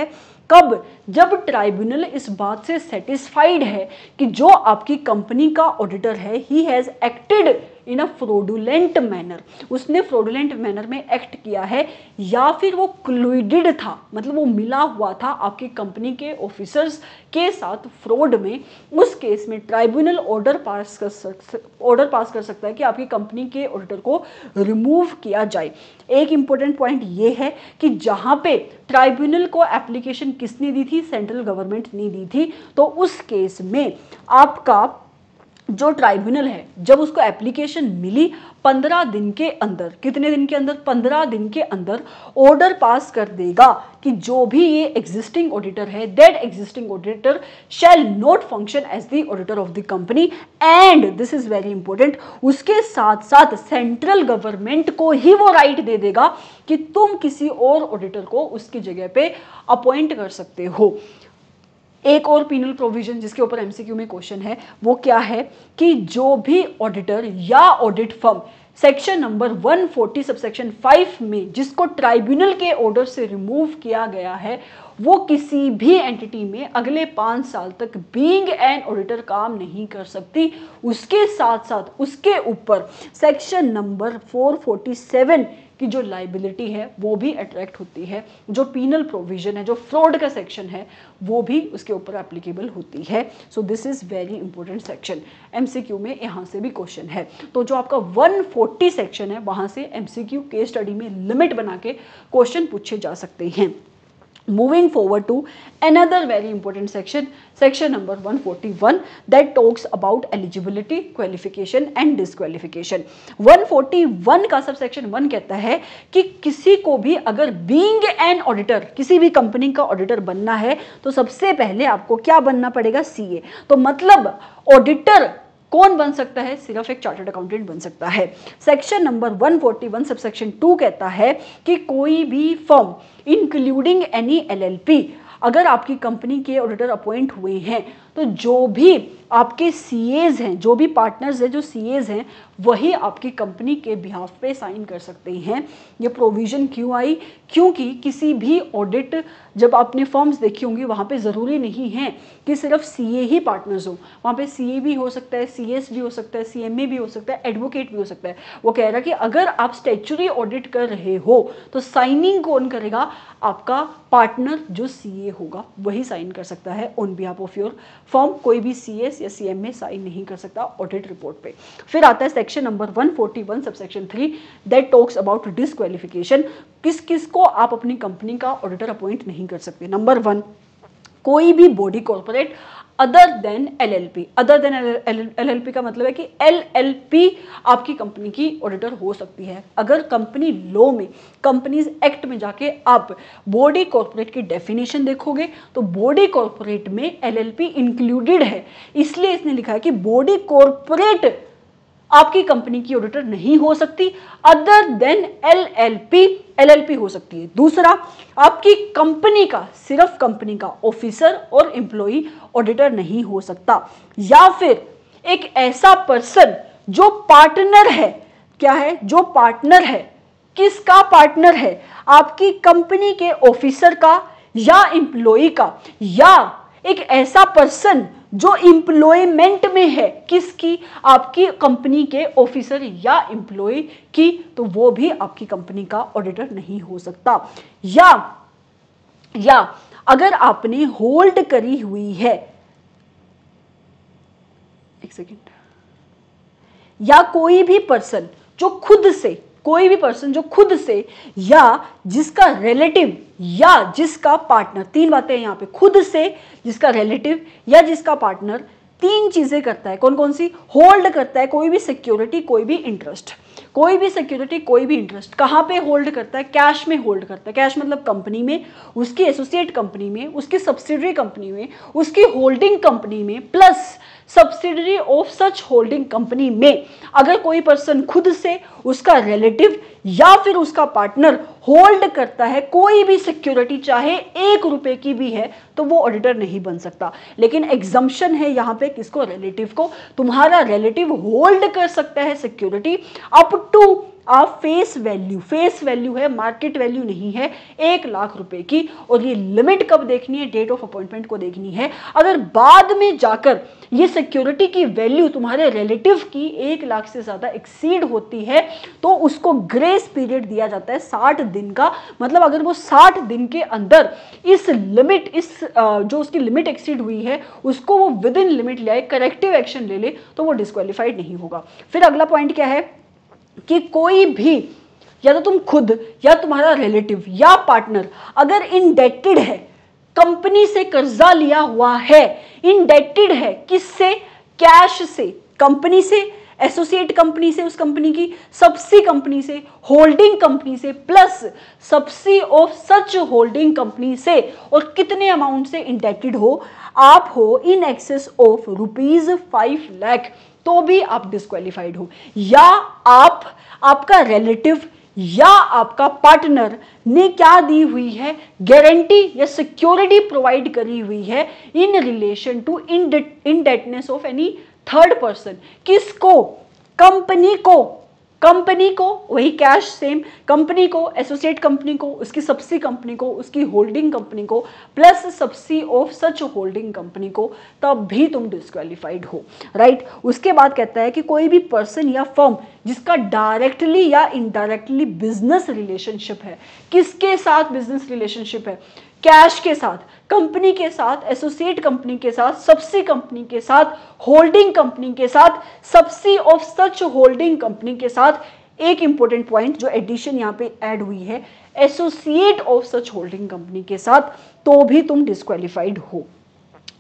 Speaker 1: कब, जब ट्राइब्यूनल इस बात से सेटिस्फाइड है कि जो आपकी कंपनी का ऑडिटर है he has acted in a fraudulent manner, उसने फ्रॉडुलेंट मैनर में एक्ट किया है, या फिर वो क्लूडेड था, मतलब वो मिला हुआ था आपकी कंपनी के ऑफिसर्स के साथ फ्रॉड में, उस केस में ट्राइब्यूनल ऑर्डर पास कर सकता है कि आपकी कंपनी के ऑडिटर को रिमूव किया जाए। एक इंपॉर्टेंट पॉइंट ये है कि जहां पे ट्राइब्यूनल को एप्लीकेशन किसने दी थी, सेंट्रल गवर्नमेंट ने दी थी, तो उस केस में आपका जो ट्राइब्यूनल है जब उसको एप्लीकेशन मिली 15 दिन के अंदर, कितने दिन के अंदर, 15 दिन के अंदर ऑर्डर पास कर देगा कि जो भी ये एग्जिस्टिंग ऑडिटर है, that existing auditor shall not function as the auditor of the company, and this is very important, उसके साथ साथ सेंट्रल गवर्नमेंट को ही वो राइट दे देगा कि तुम किसी और ऑडिटर को उसकी जगह पे अपॉइंट कर सकते हो। एक और पीनल प्रोविजन जिसके ऊपर एमसीक्यू में क्वेश्चन है वो क्या है कि जो भी ऑडिटर या audit firm section number 140 subsection 5 में जिसको ट्राइब्यूनल के ऑर्डर से रिमूव किया गया है वो किसी भी एंटिटी में अगले 5 साल तक बीइंग एन ऑडिटर काम नहीं कर सकती। उसके साथ साथ उसके ऊपर सेक्शन नंबर 447 की जो लाइबिलिटी है वो भी अट्रैक्ट होती है। जो पीनल प्रोविजन है, जो फ्रॉड का सेक्शन है, वो भी उसके ऊपर एप्लीकेबल होती है। So this is very important section. MCQ में यहाँ से भी क्वेश्चन है। तो जो आपका 140 सेक्शन है वहाँ से एमसीक्यू केस स्टडी में लिमिट बना के क्वेश्चन पूछे जा सकते हैं। Moving forward to another very important section, section number 141 that talks about eligibility, qualification and disqualification. 141 का सबसेक्शन 1 कहता है कि किसी को भी अगर being an auditor, किसी भी कंपनी का ऑडिटर बनना है तो सबसे पहले आपको क्या बनना पड़ेगा? सीए। तो मतलब ऑडिटर कौन बन सकता है? सिर्फ एक चार्टर्ड अकाउंटेंट बन सकता है। सेक्शन नंबर 141 सबसेक्शन 2 कहता है कि कोई भी फर्म इंक्लूडिंग एनी एलएलपी, अगर आपकी कंपनी के ऑडिटर अपॉइंट हुए हैं तो जो भी आपके सीएज हैं, जो भी पार्टनर्स हैं, जो सीएज हैं, वही आपकी कंपनी के बिहाफ पे साइन कर सकते हैं। ये प्रोविज़न क्यों आई? क्योंकि किसी भी ऑडिट जब आपने फर्म्स देखी होंगी वहाँ पे ज़रूरी नहीं है कि सिर्फ सीए ही पार्टनर्स हो, वहाँ पे सीए भी हो सकता है, सीएस भी हो सकता है, सीएमए भी हो सकता है, एडवोकेट भी हो सकता है। वो कह रहा है कि अगर आप स्टैट्यूटरी ऑडिट कर रहे हो तो साइनिंग कौन करेगा? आपका पार्टनर जो सीए होगा वही साइन कर सकता है on behalf of your firm. कोई भी सीएस या सीएमए साइन नहीं कर सकता ऑडिट रिपोर्ट पे। फिर आता है section number 141 subsection 3 that talks about disqualification. किस किस को आप अपनी कंपनी का ऑडिटर अपॉइंट नहीं कर सकते? नंबर 1, कोई भी body corporate other than LLP. Other than LLP का मतलब है कि एलएलपी आपकी कंपनी की ऑडिटर हो सकती है। अगर कंपनी लॉ में, कंपनीज एक्ट में जाके आप बॉडी कॉर्पोरेट की डेफिनेशन देखोगे तो बॉडी कॉर्पोरेट में एलएलपी इंक्लूडेड है, इसलिए इसने लिखा है कि बॉडी कॉर्पोरेट आपकी कंपनी की ऑडिटर नहीं हो सकती, अदर देन एलएलपी एलएलपी हो सकती है। दूसरा, आपकी कंपनी का, सिर्फ कंपनी का ऑफिसर और एम्प्लॉई ऑडिटर नहीं हो सकता। या फिर एक ऐसा पर्सन जो पार्टनर है, क्या है? जो पार्टनर है। किसका पार्टनर है? आपकी कंपनी के ऑफिसर का या एम्प्लॉई का, या एक ऐसा पर्सन जो एम्प्लॉयमेंट में है, किसकी? आपकी कंपनी के ऑफिसर या एम्प्लॉय की, तो वो भी आपकी कंपनी का ऑडिटर नहीं हो सकता। या अगर आपने होल्ड करी हुई है, एक सेकेंड, या कोई भी पर्सन जो खुद से, कोई भी पर्सन जो खुद से या जिसका रिलेटिव या जिसका पार्टनर, 3 बातें हैं यहाँ पे, खुद से, जिसका रिलेटिव या जिसका पार्टनर 3 चीजें करता है। कौन कौन सी? होल्ड करता है कोई भी सिक्योरिटी, कोई भी इंटरेस्ट। कोई भी सिक्योरिटी, कोई भी इंटरेस्ट कहाँ पे होल्ड करता है? कैश में होल्ड करता है। कैश मतलब कंपनी में, उसकी एसोसिएट कंपनी में, उसकी सब्सिडरी कंपनी में, उसकी होल्डिंग कंपनी में, plus subsidiary of such holding company में। अगर कोई पर्सन खुद से, उसका रिलेटिव या फिर उसका पार्टनर होल्ड करता है कोई भी सिक्योरिटी, चाहे 1 रुपए की भी है, तो वो ऑडिटर नहीं बन सकता। लेकिन एग्जम्पशन है यहाँ पे किसको? रिलेटिव को। तुम्हारा रिलेटिव होल्ड कर सकता है सिक्योरिटी अप टू आप फेस वैल्यू, फेस वैल्यू है, मार्केट वैल्यू नहीं है, 1 लाख रुपए की। और ये लिमिट कब देखनी है? डेट ऑफ अपॉइंटमेंट को देखनी है। अगर बाद में जाकर ये सिक्योरिटी की वैल्यू तुम्हारे रिलेटिव की 1 लाख से ज्यादा एक्सीड होती है तो उसको ग्रेस पीरियड दिया जाता है 60 दिन का। मतलब अगर वो 60 दिन के अंदर इस लिमिट, इस जो उसकी लिमिट एक्सीड हुई है उसको वो विद इन लिमिट ले आए, करेक्टिव एक्शन ले ले, तो वो डिस्क्वालीफाइड नहीं होगा। फिर अगला पॉइंट क्या है कि कोई भी, या तो तुम खुद या तुम्हारा रिलेटिव या पार्टनर अगर इंडेटेड है, कंपनी से कर्जा लिया हुआ है, इंडेटेड है, किससे? कैश से, कंपनी से, एसोसिएट कंपनी से, उस कंपनी की सबसी कंपनी से, होल्डिंग कंपनी से, प्लस सबसी ऑफ सच होल्डिंग कंपनी से। और कितने अमाउंट से इंडेटेड हो? आप हो इन एक्सेस ऑफ ₹5 लाख, तो भी आप डिस्क्वालीफाइड हो। या आप, आपका रिलेटिव या आपका पार्टनर ने क्या दी हुई है, गारंटी या सिक्योरिटी प्रोवाइड करी हुई है in relation to indebtedness of any third person. किसको? कंपनी को वही कैश सेम, कंपनी को, एसोसिएट कंपनी को, उसकी सबसी कंपनी को, उसकी होल्डिंग कंपनी को, प्लस सबसी ऑफ सच होल्डिंग कंपनी को, तब भी तुम डिस्क्वालीफाइड हो, राइट। उसके बाद कहता है कि कोई भी पर्सन या फर्म जिसका डायरेक्टली या इनडायरेक्टली बिजनेस रिलेशनशिप है। किसके साथ बिजनेस रिलेशनशिप है? कैश के साथ, कंपनी के साथ, एसोसिएट कंपनी के साथ, सबसी कंपनी के साथ, होल्डिंग कंपनी के साथ, सबसी ऑफ सच होल्डिंग कंपनी के साथ। एक इंपॉर्टेंट पॉइंट जो एडिशन यहां पे ऐड हुई है, associate of such holding company के साथ, तो भी तुम डिस्क्वालीफाइड हो,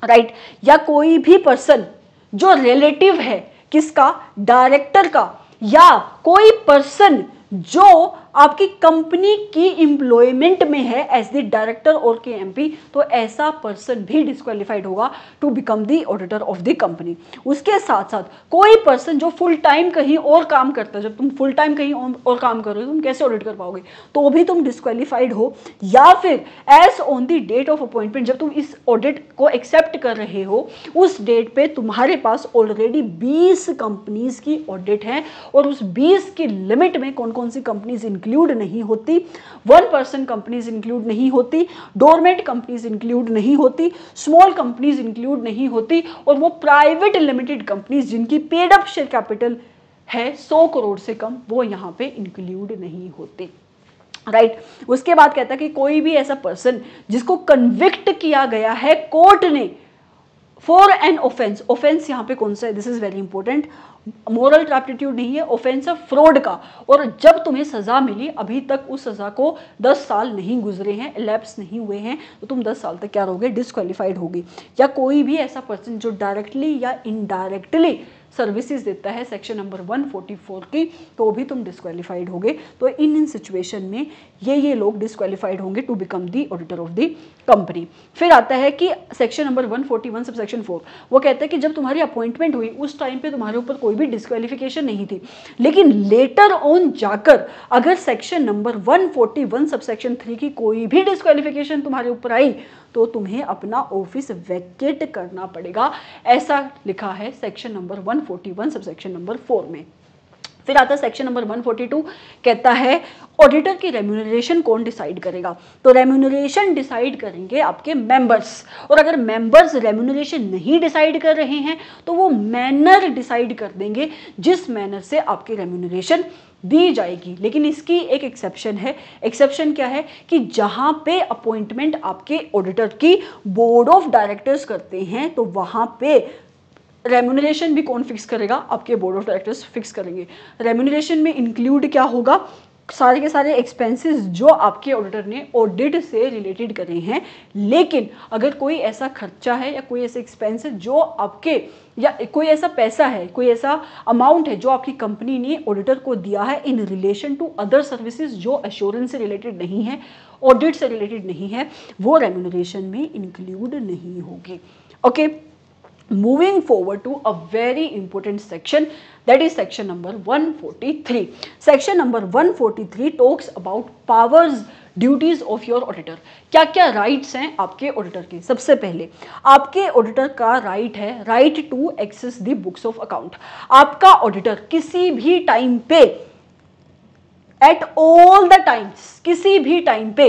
Speaker 1: राइट। या कोई भी पर्सन जो रिलेटिव है किसका? डायरेक्टर का, या कोई पर्सन जो आपकी कंपनी की एम्प्लॉयमेंट में है एज द डायरेक्टर और के एमपी, तो ऐसा पर्सन भी डिस्क्वालीफाइड होगा to become the auditor of the company. उसके साथ साथ कोई पर्सन जो फुल टाइम कहीं और काम करता है, जब तुम फुल टाइम कहीं और काम कर रहे हो तुम कैसे ऑडिट कर पाओगे? तो भी तुम डिस्क्वालीफाइड हो। या फिर as on the date of appointment, जब तुम इस ऑडिट को एक्सेप्ट कर रहे हो उस डेट पे तुम्हारे पास ऑलरेडी 20 कंपनीज की ऑडिट है, और उस 20 की लिमिट में कौन कौन सी कंपनीज इंक्लूड नहीं होती? 1% कंपनीज इंक्लूड नहीं होती, डोरमेट कंपनीज इंक्लूड नहीं होती, स्मॉल कंपनीज इंक्लूड नहीं होती, और वो प्राइवेट लिमिटेड कंपनीज जिनकी पेड अप शेयर कैपिटल है 100 करोड़ से कम, वो यहां पे इंक्लूड नहीं होती, राइट। उसके बाद कहता है कि कोई भी ऐसा पर्सन जिसको कन्विक्ट किया गया है कोर्ट ने फॉर एन ऑफेंस, ऑफेंस यहां पे कौन सा है? This is very important, moral turpitude नहीं है, ऑफेंस है फ्रॉड का, और जब तुम्हें सजा मिली अभी तक उस सजा को 10 साल नहीं गुजरे हैं, एलैप्स नहीं हुए हैं, तो तुम 10 साल तक क्या रहोगे? डिस्क्वालीफाइड होगी। या कोई भी ऐसा पर्सन जो डायरेक्टली या इनडायरेक्टली सर्विसेज देता है सेक्शन नंबर 144 की, तो भी तुम डिस्क्वालीफाइड होगे। तो इन सिचुएशन में ये लोग डिस्क्वालीफाइड होंगे to become the auditor of the company. फिर आता है कि सेक्शन नंबर 141 सब सेक्शन 4, वो कहता है कि जब तुम्हारी अपॉइंटमेंट हुई उस टाइम पे तुम्हारे ऊपर कोई भी डिस्क्वालिफिकेशन नहीं थी, लेकिन लेटर ऑन जाकर अगर सेक्शन नंबर 141 सब सेक्शन 3 की कोई भी डिस्क्वालिफिकेशन तुम्हारे ऊपर आई तो तुम्हें अपना ऑफिस वैकेट करना पड़ेगा, ऐसा लिखा है section number 141 sub section number 4 में। फिर आता है सेक्शन नंबर 142, कहता है ऑडिटर की रेम्यूनरेशन कौन डिसाइड करेगा? तो रेम्यूनरेशन डिसाइड करेंगे आपके मेंबर्स, और अगर मेंबर्स रेम्यूनरेशन नहीं डिसाइड कर रहे हैं तो वो मैनर डिसाइड कर देंगे जिस मैनर से आपकी रेम्यूनरेशन दी जाएगी। लेकिन इसकी एक एक्सेप्शन है। एक्सेप्शन क्या है? कि जहां पे अपॉइंटमेंट आपके ऑडिटर की बोर्ड ऑफ डायरेक्टर्स करते हैं तो वहां पे रेम्यूनरेशन भी कौन फिक्स करेगा? आपके बोर्ड ऑफ डायरेक्टर्स फिक्स करेंगे। रेम्यूनरेशन में इंक्लूड क्या होगा? सारे के सारे एक्सपेंसेस जो आपके ऑडिटर ने ऑडिट से रिलेटेड करे हैं। लेकिन अगर कोई ऐसा खर्चा है या कोई ऐसा एक्सपेंस है जो आपके, या कोई ऐसा पैसा है, कोई ऐसा अमाउंट है जो आपकी कंपनी ने ऑडिटर को दिया है in relation to other services जो एश्योरेंस से रिलेटेड नहीं है, ऑडिट से रिलेटेड नहीं है, वो रेम्यूनरेशन में इंक्लूड नहीं होगी। Okay, moving forward to a very important section, that is section number 143. section number 143 talks about powers duties of your auditor. क्या क्या राइट्स हैं आपके ऑडिटर के? सबसे पहले आपके ऑडिटर का राइट है right to access the books of account. आपका ऑडिटर किसी भी टाइम पे, एट ऑल द टाइम्स, किसी भी टाइम पे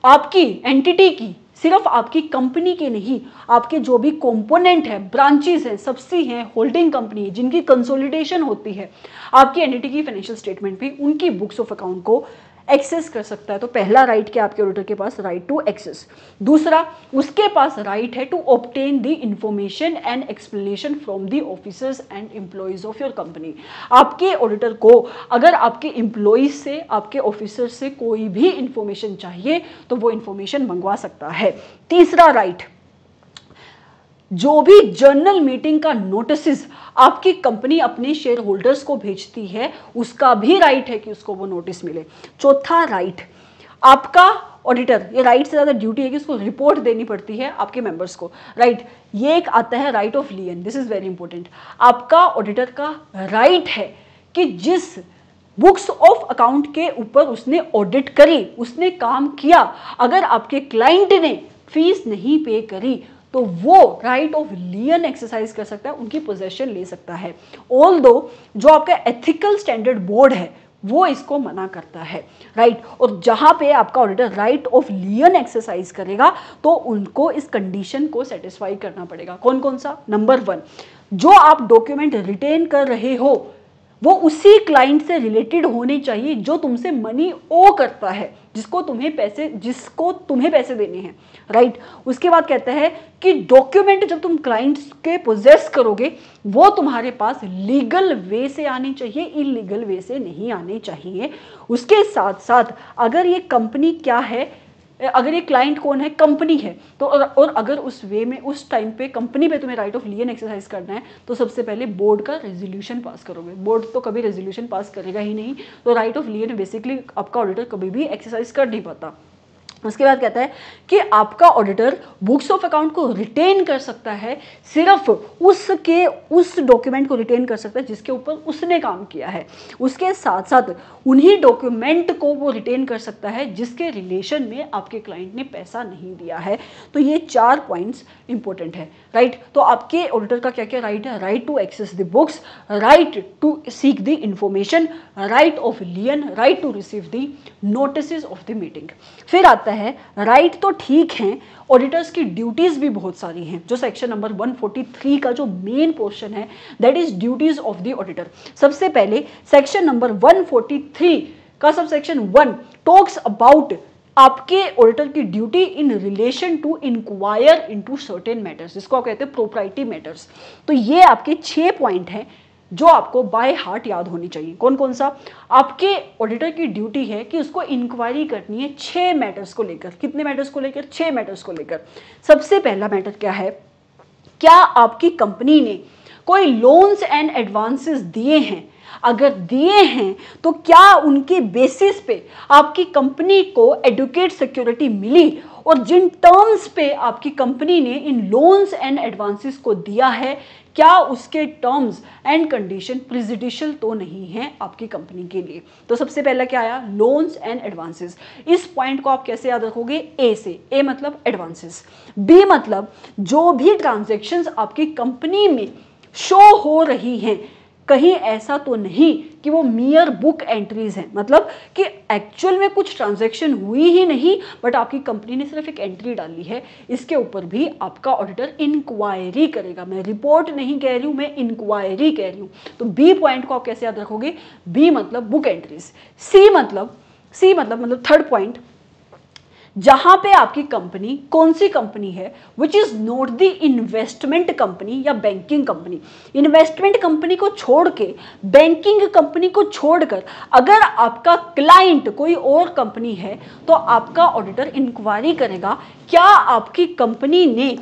Speaker 1: आपकी एंटिटी की, सिर्फ आपकी कंपनी के नहीं, आपके जो भी कंपोनेंट है, ब्रांचेस हैं, सबसी हैं, होल्डिंग कंपनी है, जिनकी कंसोलिडेशन होती है आपकी एंटिटी की फाइनेंशियल स्टेटमेंट भी, उनकी बुक्स ऑफ अकाउंट को एक्सेस कर सकता है। तो पहला राइट क्या आपके ऑडिटर के पास? Right to access. दूसरा, उसके पास राइट है to obtain the information and explanation from the officers and employees of your company. आपके ऑडिटर को अगर आपके एम्प्लॉइज से, आपके ऑफिसर से कोई भी इंफॉर्मेशन चाहिए तो वो इंफॉर्मेशन मंगवा सकता है। तीसरा राइट, जो भी जर्नल मीटिंग का नोटिस आपकी कंपनी अपने शेयर होल्डर्स को भेजती है उसका भी राइट है कि उसको वो नोटिस मिले। चौथा राइट, आपका ऑडिटर, ये राइट से ज़्यादा ड्यूटी है कि उसको रिपोर्ट देनी पड़ती है आपके मेंबर्स को, राइट। ये एक आता है right of लियन, this is very important. आपका ऑडिटर का राइट है कि जिस बुक्स ऑफ अकाउंट के ऊपर उसने ऑडिट करी, उसने काम किया, अगर आपके क्लाइंट ने फीस नहीं पे करी तो वो राइट ऑफ लियन एक्सरसाइज कर सकता है, उनकी पोजेशन ले सकता है। ऑल्दो जो आपका एथिकल स्टैंडर्ड बोर्ड है वो इसको मना करता है, राइट। और जहां पे आपका ऑडिटर राइट ऑफ लियन एक्सरसाइज करेगा तो उनको इस कंडीशन को सेटिस्फाई करना पड़ेगा। कौन कौन सा? नंबर 1, जो आप डॉक्यूमेंट रिटेन कर रहे हो वो उसी क्लाइंट से रिलेटेड होने चाहिए जो तुमसे मनी ओ करता है, जिसको तुम्हें पैसे देने हैं, राइट। उसके बाद कहता है कि डॉक्यूमेंट जब तुम क्लाइंट्स के पोजेस करोगे वो तुम्हारे पास लीगल वे से आने चाहिए, इलीगल वे से नहीं आने चाहिए। उसके साथ साथ अगर ये कंपनी क्या है, अगर ये क्लाइंट कौन है, कंपनी है, तो और अगर उस वे में उस टाइम पे कंपनी पे तुम्हें राइट ऑफ लियन एक्सरसाइज करना है तो सबसे पहले बोर्ड का रेजोल्यूशन पास करोगे। बोर्ड तो कभी रेजोल्यूशन पास करेगा ही नहीं, तो राइट ऑफ लियन बेसिकली आपका ऑडिटर कभी भी एक्सरसाइज कर नहीं पाता। उसके बाद कहता है कि आपका ऑडिटर बुक्स ऑफ अकाउंट को रिटेन कर सकता है, सिर्फ उस डॉक्यूमेंट को रिटेन कर सकता है जिसके ऊपर उसने काम किया है। उसके साथ साथ उन्हीं डॉक्यूमेंट को वो रिटेन कर सकता है जिसके रिलेशन में आपके क्लाइंट ने पैसा नहीं दिया है। तो ये 4 पॉइंट्स इंपॉर्टेंट है, राइट। तो आपके ऑडिटर का क्या क्या राइट है? Right to access the books, right to seek the information, right of lien, right to receive the notice of the meeting. फिर आता है राइट तो ठीक है, ऑडिटर्स की ड्यूटीज भी बहुत सारी हैं, जो सेक्शन नंबर 143 का जो मेन पोर्शन है that is duties of the auditor. सबसे पहले सेक्शन नंबर 143 का सब सेक्शन 1 टॉक्स अबाउट आपके ऑडिटर की duty in relation to inquire into certain matters, जिसको आप कहते हैं प्रोप्राइटी मैटर्स। तो ये आपके 6 पॉइंट हैं जो आपको बाय हार्ट याद होनी चाहिए। कौन कौन सा? आपके ऑडिटर की ड्यूटी है कि उसको इंक्वायरी करनी है 6 मैटर्स को लेकर। कितने मैटर्स को लेकर? 6 मैटर्स को लेकर। सबसे पहला मैटर क्या है? क्या आपकी कंपनी ने कोई लोन्स एंड एडवांसेस दिए हैं? अगर दिए हैं तो क्या उनके बेसिस पे आपकी कंपनी को एडुकेट सिक्योरिटी मिली, और जिन टर्म्स पे आपकी कंपनी ने इन लोन्स एंड एडवांसेस को दिया है क्या उसके टर्म्स एंड कंडीशन प्रेजुडिशियल तो नहीं है आपकी कंपनी के लिए। तो सबसे पहला क्या आया? Loans and advances. इस पॉइंट को आप कैसे याद रखोगे? ए से। ए मतलब एडवांसेस, बी मतलब जो भी ट्रांजैक्शंस आपकी कंपनी में शो हो रही हैं कहीं ऐसा तो नहीं कि वो मियर बुक एंट्रीज हैं, मतलब कि एक्चुअल में कुछ ट्रांजैक्शन हुई ही नहीं बट आपकी कंपनी ने सिर्फ एक एंट्री डाली है। इसके ऊपर भी आपका ऑडिटर इंक्वायरी करेगा। मैं रिपोर्ट नहीं कह रही हूं, मैं इंक्वायरी कह रही हूं। तो बी पॉइंट को आप कैसे याद रखोगे? बी मतलब बुक एंट्रीज। सी मतलब थर्ड पॉइंट, जहां पे आपकी कंपनी कौन सी कंपनी है, which is not the investment company या बैंकिंग कंपनी। इन्वेस्टमेंट कंपनी को छोड़ के, बैंकिंग कंपनी को छोड़कर अगर आपका क्लाइंट कोई और कंपनी है तो आपका ऑडिटर इंक्वायरी करेगा क्या आपकी कंपनी ने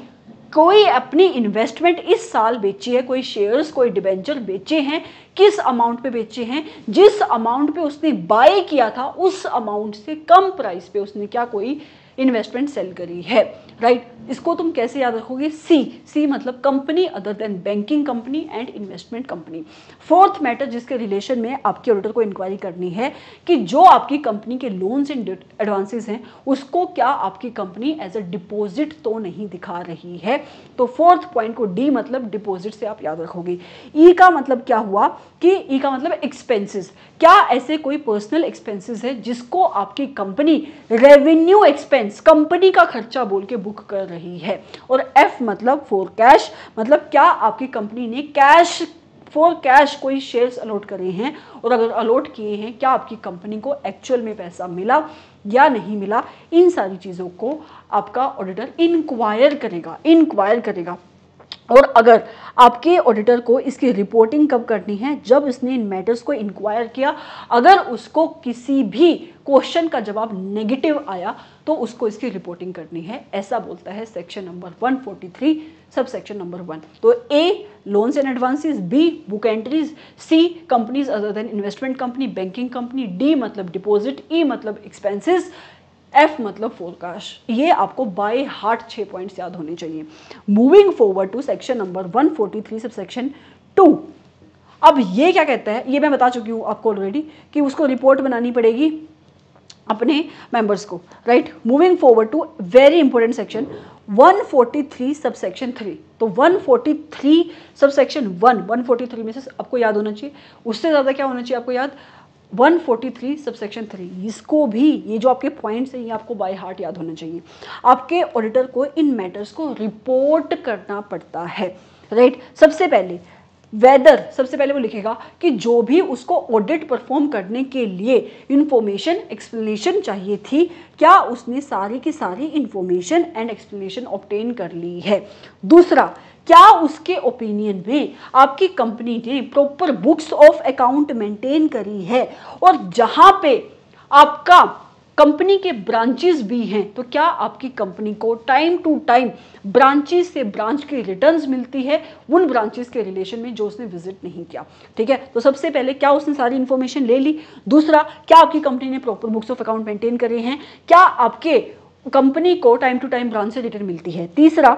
Speaker 1: कोई अपनी इन्वेस्टमेंट इस साल बेची है, कोई शेयर्स, कोई डिबेंचर बेचे हैं, किस अमाउंट पे बेचे हैं, जिस अमाउंट पे उसने बाय किया था उस अमाउंट से कम प्राइस पे उसने क्या कोई इन्वेस्टमेंट सेल करी है, राइट। इसको तुम कैसे याद रखोगे? सी मतलब company other than banking company and investment company. Fourth matter जिसके रिलेशन में आपके ऑडिटर को इंक्वायरी करनी है कि जो आपकी कंपनी के लोन्स एंड एडवांसेस हैं उसको क्या आपकी कंपनी एज अ डिपॉजिट तो नहीं दिखा रही है। तो फोर्थ पॉइंट को डी मतलब डिपॉजिट से आप याद रखोगे। ई का मतलब क्या हुआ कि ई का मतलब एक्सपेंसेस। क्या ऐसे कोई पर्सनल एक्सपेंसेस है जिसको आपकी कंपनी रेवेन्यू एक्सपेंस, कंपनी का खर्चा बोल के बुक कर रही है। और एफ मतलब फॉर कैश, मतलब क्या आपकी कंपनी ने कैश, फॉर कैश कोई शेयर्स अलॉट करे हैं, और अगर अलॉट किए हैं क्या आपकी कंपनी को एक्चुअल में पैसा मिला या नहीं मिला। इन सारी चीज़ों को आपका ऑडिटर इंक्वायर करेगा। और अगर आपके ऑडिटर को इसकी रिपोर्टिंग कब करनी है? जब इसने इन मैटर्स को इंक्वायर किया, अगर उसको किसी भी क्वेश्चन का जवाब नेगेटिव आया तो उसको इसकी रिपोर्टिंग करनी है, ऐसा बोलता है section number 143 sub section number 1। तो A loans and advances, B book entries, C companies other than investment company, banking company, D मतलब डिपॉजिट, ई मतलब एक्सपेंसेस, एफ मतलब फोरकास्ट। ये आपको बाय हार्ट 6 पॉइंट्स याद होने चाहिए। Moving forward to section number 143 sub section 2। अब ये क्या कहता है, ये मैं बता चुकी हूँ आपको ऑलरेडी कि उसको रिपोर्ट बनानी पड़ेगी अपने मेंबर्स को, right. Moving forward to very important section 143 subsection 3। तो 143 सबसेक्शन 1, 143 में से आपको याद होना चाहिए, उससे ज़्यादा क्या होना चाहिए आपको याद, 143 सबसेक्शन 3। इसको भी, ये जो आपके पॉइंट्स हैं ये आपको बाय हार्ट याद होना चाहिए। आपके ऑडिटर को इन मैटर्स को रिपोर्ट करना पड़ता है, राइट। सबसे पहले वेदर, सबसे पहले वो लिखेगा कि जो भी उसको ऑडिट परफॉर्म करने के लिए इंफॉर्मेशन एक्सप्लेनेशन चाहिए थी, क्या उसने सारी की सारी इंफॉर्मेशन एंड एक्सप्लेनेशन ऑब्टेन कर ली है। दूसरा, क्या उसके ओपिनियन में आपकी कंपनी ने proper books of account maintain करी है, और जहां पे आपका कंपनी के ब्रांचेस भी हैं तो क्या आपकी कंपनी को टाइम टू टाइम ब्रांचेस से ब्रांच की रिटर्न्स मिलती है उन ब्रांचेस के रिलेशन में जो उसने विजिट नहीं किया, ठीक है। तो सबसे पहले क्या उसने सारी इंफॉर्मेशन ले ली। दूसरा, क्या आपकी कंपनी ने proper books of account maintain करे हैं, क्या आपके कंपनी को टाइम टू टाइम ब्रांच से रिटर्न मिलती है। तीसरा,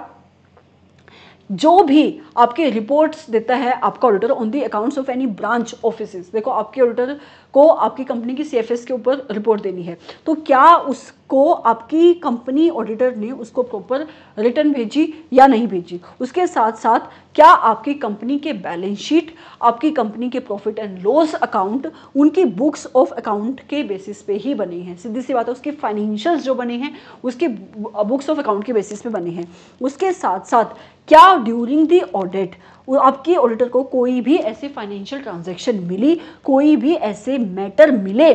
Speaker 1: जो भी आपके रिपोर्ट्स देता है आपका auditor on the accounts of any branch offices, देखो आपके ऑडिटर को आपकी कंपनी की सीएफएस के ऊपर रिपोर्ट देनी है, तो क्या उसको आपकी कंपनी ऑडिटर ने उसको प्रॉपर रिटर्न भेजी या नहीं भेजी। उसके साथ साथ क्या आपकी कंपनी के बैलेंस शीट, आपकी कंपनी के प्रॉफिट एंड लॉस अकाउंट उनकी बुक्स ऑफ अकाउंट के बेसिस पे ही बने हैं। सीधी सी बात है, उसके फाइनेंशियल्स जो बने हैं उसके बुक्स ऑफ अकाउंट के बेसिस पे बने हैं। उसके साथ साथ क्या ड्यूरिंग दी ऑडिट आपकी ऑडिटर को कोई भी ऐसे फाइनेंशियल ट्रांजैक्शन मिली, कोई भी ऐसे मैटर मिले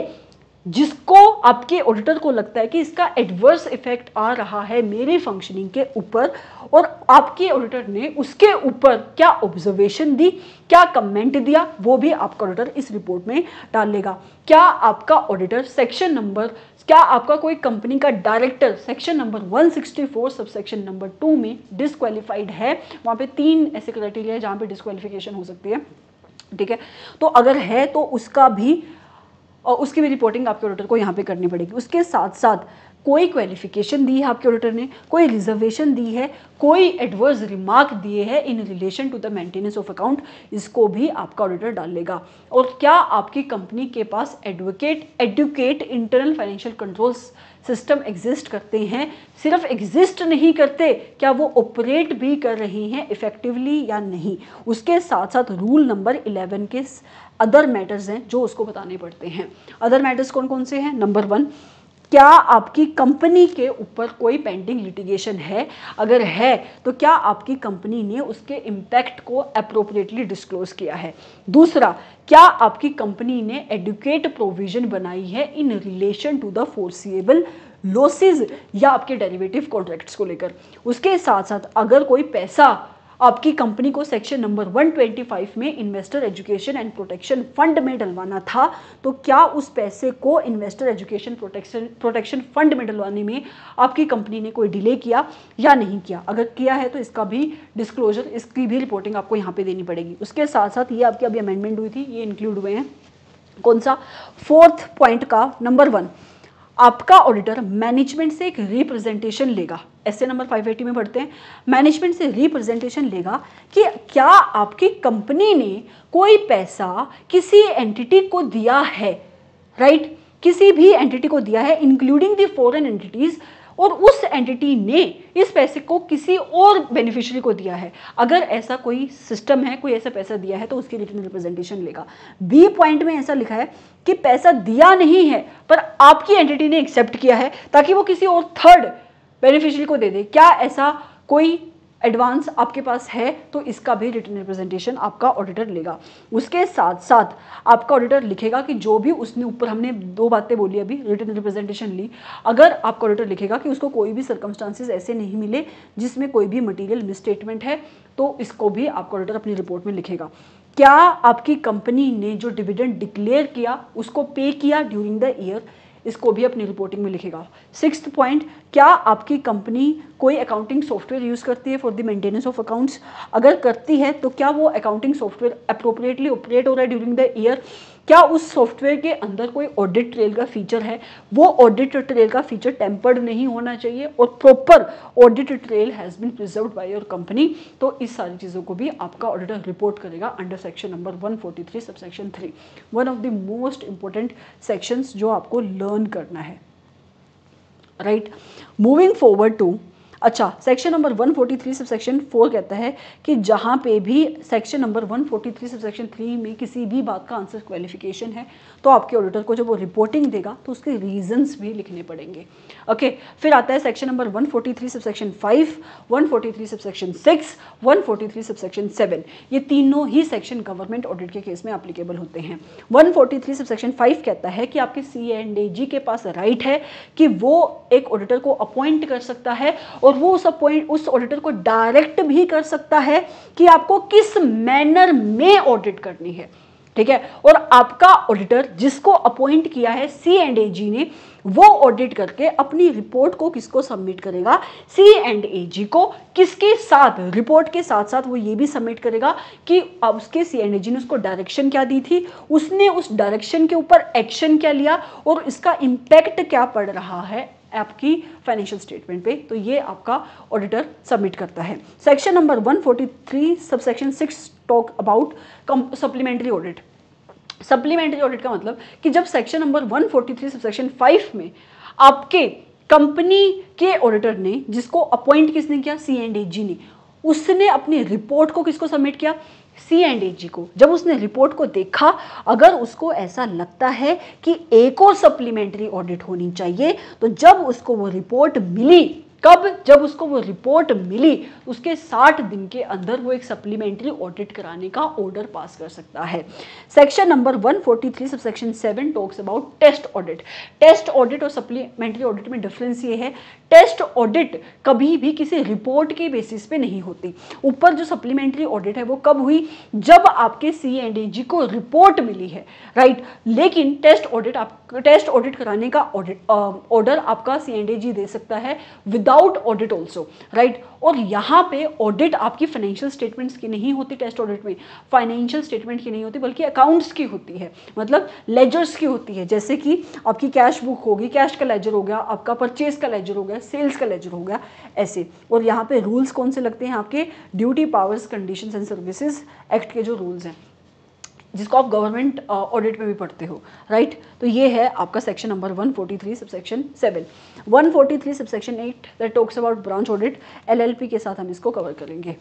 Speaker 1: जिसको आपके ऑडिटर को लगता है कि इसका एडवर्स इफेक्ट आ रहा है मेरे फंक्शनिंग के ऊपर, और आपके ऑडिटर ने उसके ऊपर क्या ऑब्जर्वेशन दी, क्या कमेंट दिया, वो भी आपका ऑडिटर इस रिपोर्ट में डाल लेगा। क्या आपका ऑडिटर सेक्शन नंबर, क्या आपका कोई कंपनी का director section number 164 subsection number 2 में डिस्क्वालीफाइड है, वहाँ पे 3 ऐसे क्राइटेरिया है जहाँ पे डिस्क्वालिफिकेशन हो सकती है, ठीक है। तो अगर है तो उसका भी और उसकी भी रिपोर्टिंग आपके ऑडिटर को यहाँ पे करनी पड़ेगी। उसके साथ साथ कोई क्वालिफिकेशन दी है आपके ऑडिटर ने, कोई रिजर्वेशन दी है, कोई एडवर्स रिमार्क दिए हैं in relation to the maintenance of account, इसको भी आपका ऑडिटर डाल लेगा। और क्या आपकी कंपनी के पास adequate internal financial controls system exist करते हैं, सिर्फ एग्जिस्ट नहीं करते, क्या वो ऑपरेट भी कर रही हैं इफेक्टिवली या नहीं। उसके साथ साथ रूल नंबर 11 के अदर मैटर्स हैं जो उसको बताने पड़ते हैं। अदर मैटर्स कौन कौन से हैं। नंबर 1, क्या आपकी कंपनी के ऊपर कोई पेंडिंग लिटिगेशन है, अगर है तो क्या आपकी कंपनी ने उसके इम्पैक्ट को अप्रोप्रिएटली डिस्क्लोज किया है। दूसरा, क्या आपकी कंपनी ने एडुकेट प्रोविजन बनाई है in relation to the foreseeable losses या आपके डेरिवेटिव कॉन्ट्रैक्ट्स को लेकर। उसके साथ साथ अगर कोई पैसा आपकी कंपनी को सेक्शन नंबर 125 में investor education and protection fund में डलवाना था, तो क्या उस पैसे को इन्वेस्टर एजुकेशन प्रोटेक्शन फंड में डलवाने में आपकी कंपनी ने कोई डिले किया या नहीं किया। अगर किया है तो इसका भी डिस्क्लोजर, इसकी भी रिपोर्टिंग आपको यहाँ पे देनी पड़ेगी। उसके साथ साथ ये आपकी अभी अमेंडमेंट हुई थी, ये इंक्लूड हुए हैं। कौन सा, 4th पॉइंट का नंबर 1, आपका ऑडिटर मैनेजमेंट से एक रिप्रेजेंटेशन लेगा। ऐसे नंबर 580 में पढ़ते हैं, मैनेजमेंट से रिप्रेजेंटेशन लेगा कि क्या आपकी कंपनी ने कोई पैसा किसी एंटिटी को दिया है, राइट, किसी भी एंटिटी को दिया है इंक्लूडिंग द फॉरेन एंटिटीज, और उस एंटिटी ने इस पैसे को किसी और बेनिफिशियरी को दिया है। अगर ऐसा कोई सिस्टम है, कोई ऐसा पैसा दिया है तो उसकी रिटर्न रिप्रेजेंटेशन लेगा। बी पॉइंट में ऐसा लिखा है कि पैसा दिया नहीं है पर आपकी एंटिटी ने एक्सेप्ट किया है ताकि वो किसी और थर्ड बेनिफिशियरी को दे दे। क्या ऐसा कोई एडवांस आपके पास है तो इसका भी रिटर्न रिप्रेजेंटेशन आपका ऑडिटर लेगा। उसके साथ साथ आपका ऑडिटर लिखेगा कि जो भी उसने ऊपर हमने 2 बातें बोली अभी, रिटर्न रिप्रेजेंटेशन ली, अगर आपका ऑडिटर लिखेगा कि उसको कोई भी सर्कमस्टांसेस ऐसे नहीं मिले जिसमें कोई भी मटीरियल मिसस्टेटमेंट है, तो इसको भी आपका ऑडिटर अपनी रिपोर्ट में लिखेगा। क्या आपकी कंपनी ने जो डिविडेंड डिक्लेयर किया उसको पे किया ड्यूरिंग द ईयर, इसको भी अपनी रिपोर्टिंग में लिखेगा। 6th पॉइंट, क्या आपकी कंपनी कोई अकाउंटिंग सॉफ्टवेयर यूज़ करती है for the maintenance of accounts, अगर करती है तो क्या वो अकाउंटिंग सॉफ्टवेयर अप्रोप्रिएटली ऑपरेट हो रहा है ड्यूरिंग द ईयर, क्या उस सॉफ्टवेयर के अंदर कोई ऑडिट ट्रेल का फीचर है, वो ऑडिट ट्रेल का फीचर टेम्पर्ड नहीं होना चाहिए और proper audit trail has been preserved by your company. तो इस सारी चीज़ों को भी आपका ऑडिटर रिपोर्ट करेगा under section number 143 subsection 3, one of the most important sections जो आपको लर्न करना है, राइट। मूविंग फॉरवर्ड टू, अच्छा, सेक्शन नंबर 143 सब सेक्शन 4 कहता है कि जहाँ पे भी सेक्शन नंबर 143 सब सेक्शन 3 में किसी भी बात का आंसर क्वालिफिकेशन है तो आपके ऑडिटर को जब वो रिपोर्टिंग देगा तो उसके रीजंस भी लिखने पड़ेंगे। ओके, फिर आता है section number 143 sub section 5, 143 sub section 6, 143 sub section 7। ये तीनों ही सेक्शन गवर्नमेंट ऑडिट के केस में एप्लीकेबल होते हैं। 143 सब सेक्शन 5 कहता है कि आपके C&AG के पास राइट है कि वो एक ऑडिटर को अपॉइंट कर सकता है और वो उस ऑडिटर को डायरेक्ट भी कर सकता है कि आपको किस मैनर में ऑडिट करनी है, ठीक है। और आपका ऑडिटर जिसको अपॉइंट किया है C&AG ने, वो ऑडिट करके अपनी रिपोर्ट को किसको सबमिट करेगा, C&AG को। किसके साथ, रिपोर्ट के साथ साथ वो ये भी सबमिट करेगा कि अब उसके C&AG ने उसको डायरेक्शन क्या दी थी, उसने उस डायरेक्शन के ऊपर एक्शन क्या लिया और इसका इम्पैक्ट क्या पड़ रहा है आपकी फाइनेंशियल स्टेटमेंट पे। तो ये आपका ऑडिटर सबमिट करता है। Section number 143 subsection 6 talk about supplementary audit. Supplementary audit का मतलब कि जब सेक्शन नंबर 143 सबसेक्शन 5 में आपके कंपनी के ऑडिटर ने, जिसको अपॉइंट किसने किया, C&AG ने, उसने अपनी रिपोर्ट को किसको सबमिट किया, C&AG को। जब उसने रिपोर्ट को देखा, अगर उसको ऐसा लगता है कि एक और सप्लीमेंट्री ऑडिट होनी चाहिए, तो जब उसको वो रिपोर्ट मिली, कब, जब उसको वो रिपोर्ट मिली उसके 60 दिन के अंदर वो एक सप्लीमेंट्री ऑडिट कराने का ऑर्डर पास कर सकता है। Section number 143 subsection 7 talks about test audit. Test audit और सप्लीमेंट्री ऑडिट में डिफरेंस ये है, टेस्ट ऑडिट कभी भी किसी रिपोर्ट के बेसिस पे नहीं होती। ऊपर जो सप्लीमेंट्री ऑडिट है वो कब हुई, जब आपके C&AG को रिपोर्ट मिली है, राइट। लेकिन टेस्ट ऑडिट कराने का ऑर्डर आपका C&AG दे सकता है विदाउट ऑडिट ऑल्सो, राइट। और यहाँ पे ऑडिट आपकी फाइनेंशियल स्टेटमेंट्स की नहीं होती, टेस्ट ऑडिट में फाइनेंशियल स्टेटमेंट की नहीं होती बल्कि अकाउंट्स की होती है, मतलब लेजर्स की होती है। जैसे कि आपकी कैश बुक होगी, कैश का लेजर हो गया, आपका परचेज का लेजर हो गया, सेल्स का लेजर हो गया, ऐसे। और यहाँ पे रूल्स कौन से लगते हैं, आपके duty powers conditions and services act के जो रूल्स हैं, जिसको आप गवर्नमेंट ऑडिट में भी पढ़ते हो, राइट। तो ये है आपका section number 143 subsection 7। 143 subsection 8 that talks about branch audit, LLP के साथ हम इसको कवर करेंगे।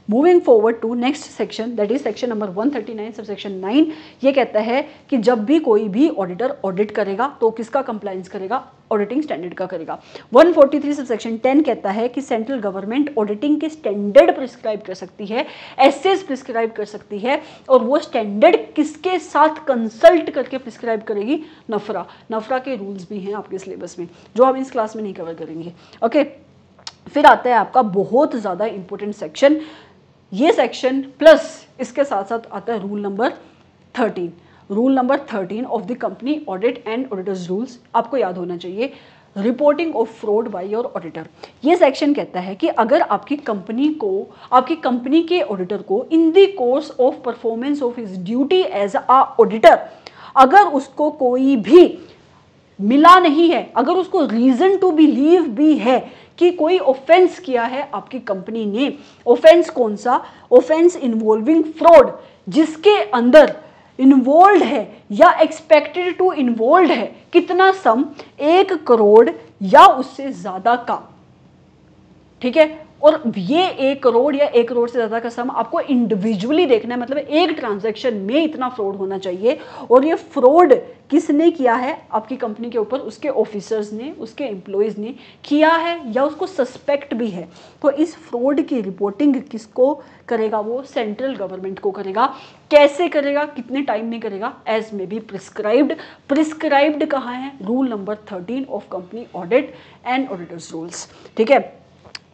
Speaker 1: Moving forward to next section that is section number 139 subsection 9। ये कहता है कि जब भी कोई भी ऑडिटर ऑडिट करेगा तो किसका कंप्लायंस करेगा, ऑडिटिंग स्टैंडर्ड का करेगा। 143 सबसेक्शन 10 कहता है कि सेंट्रल गवर्नमेंट ऑडिटिंग के स्टैंडर्ड प्रिस्क्राइब कर सकती है, एसेस प्रिस्क्राइब कर सकती है, और वो स्टैंडर्ड किसके साथ कंसल्ट करके प्रिस्क्राइब करेगी, नफरा के रूल्स भी हैं आपके सिलेबस में जो हम इस क्लास में नहीं कवर करेंगे, ओके। फिर आता है आपका बहुत ज़्यादा इंपॉर्टेंट सेक्शन, ये सेक्शन प्लस इसके साथ साथ आता है rule number 13। Rule number 13 of the company audit and auditors rules आपको याद होना चाहिए, reporting of fraud by your auditor. ये सेक्शन कहता है कि अगर आपकी कंपनी के ऑडिटर को in the course of performance of his duty as a auditor, अगर उसको कोई भी मिला नहीं है, अगर उसको रीजन टू बिलीव भी है कि कोई ऑफेंस किया है आपकी कंपनी ने, ऑफेंस कौन सा, ऑफेंस इन्वॉल्विंग फ्रॉड, जिसके अंदर इन्वॉल्व है या एक्सपेक्टेड टू इन्वॉल्व है कितना सम, 1 करोड़ या उससे ज्यादा का, ठीक है। और ये 1 करोड़ या 1 करोड़ से ज़्यादा का सम आपको इंडिविजुअली देखना है, मतलब एक ट्रांजैक्शन में इतना फ्रॉड होना चाहिए। और ये फ्रॉड किसने किया है आपकी कंपनी के ऊपर, उसके ऑफिसर्स ने, उसके एम्प्लॉयज़ ने किया है या उसको सस्पेक्ट भी है, तो इस फ्रॉड की रिपोर्टिंग किसको करेगा, वो सेंट्रल गवर्नमेंट को करेगा। कैसे करेगा, कितने टाइम में करेगा, एज में बी प्रिस्क्राइब्ड कहाँ है, rule number 13 of company audit and auditors rules, ठीक है।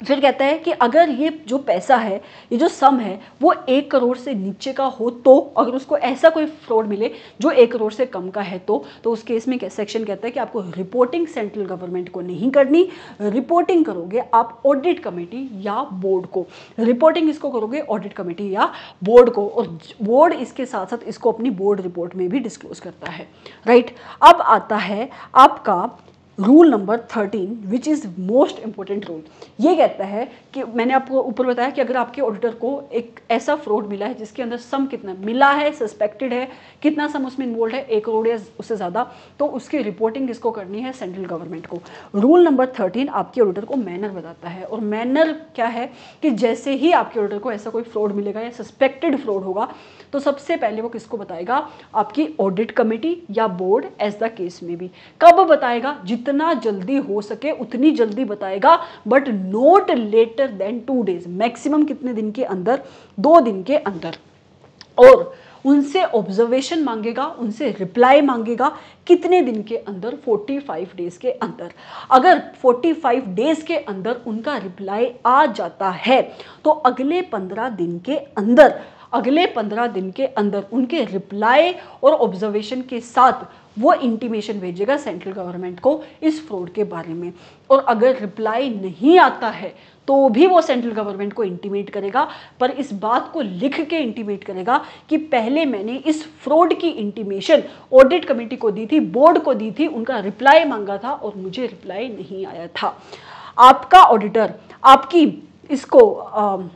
Speaker 1: फिर कहता है कि अगर ये जो पैसा है, ये जो सम है, वो 1 करोड़ से नीचे का हो, तो अगर उसको ऐसा कोई फ्रॉड मिले जो 1 करोड़ से कम का है, तो उस केस में सेक्शन कहता है कि आपको रिपोर्टिंग सेंट्रल गवर्नमेंट को नहीं करनी, रिपोर्टिंग करोगे आप ऑडिट कमेटी या बोर्ड को। रिपोर्टिंग इसको करोगे ऑडिट कमेटी या बोर्ड को, और बोर्ड इसके साथ साथ इसको अपनी बोर्ड रिपोर्ट में भी डिस्क्लोज करता है, राइट। अब आता है आपका rule number 13 which is most important rule. ये कहता है कि मैंने आपको ऊपर बताया कि अगर आपके ऑडिटर को एक ऐसा फ्रॉड मिला है जिसके अंदर सम कितना मिला है, सस्पेक्टेड है, कितना सम उसमें इन्वॉल्व है, 1 करोड़ या उससे ज़्यादा, तो उसकी रिपोर्टिंग किसको करनी है, सेंट्रल गवर्नमेंट को। रूल नंबर 13 आपके ऑडिटर को मैनर बताता है, और मैनर क्या है कि जैसे ही आपके ऑडिटर को ऐसा कोई फ्रॉड मिलेगा या सस्पेक्टेड फ्रॉड होगा, तो सबसे पहले वो किसको बताएगा, आपकी ऑडिट कमेटी या बोर्ड, एज द केस में भी। कब बताएगा, जितना जल्दी हो सके उतनी जल्दी बताएगा, but not later than 2 days, maximum कितने दिन के अंदर, 2 दिन के अंदर। और उनसे ऑब्जर्वेशन मांगेगा, उनसे रिप्लाई मांगेगा, कितने दिन के अंदर, 45 डेज के अंदर। अगर 45 डेज के अंदर उनका रिप्लाई आ जाता है, तो अगले 15 दिन के अंदर, अगले 15 दिन के अंदर उनके रिप्लाई और ऑब्जर्वेशन के साथ वो इंटीमेशन भेजेगा सेंट्रल गवर्नमेंट को इस फ्रॉड के बारे में। और अगर रिप्लाई नहीं आता है तो भी वो सेंट्रल गवर्नमेंट को इंटीमेट करेगा, पर इस बात को लिख के इंटीमेट करेगा कि पहले मैंने इस फ्रॉड की इंटीमेशन ऑडिट कमेटी को दी थी, बोर्ड को दी थी, उनका रिप्लाई मांगा था और मुझे रिप्लाई नहीं आया था। आपका ऑडिटर आपकी इसको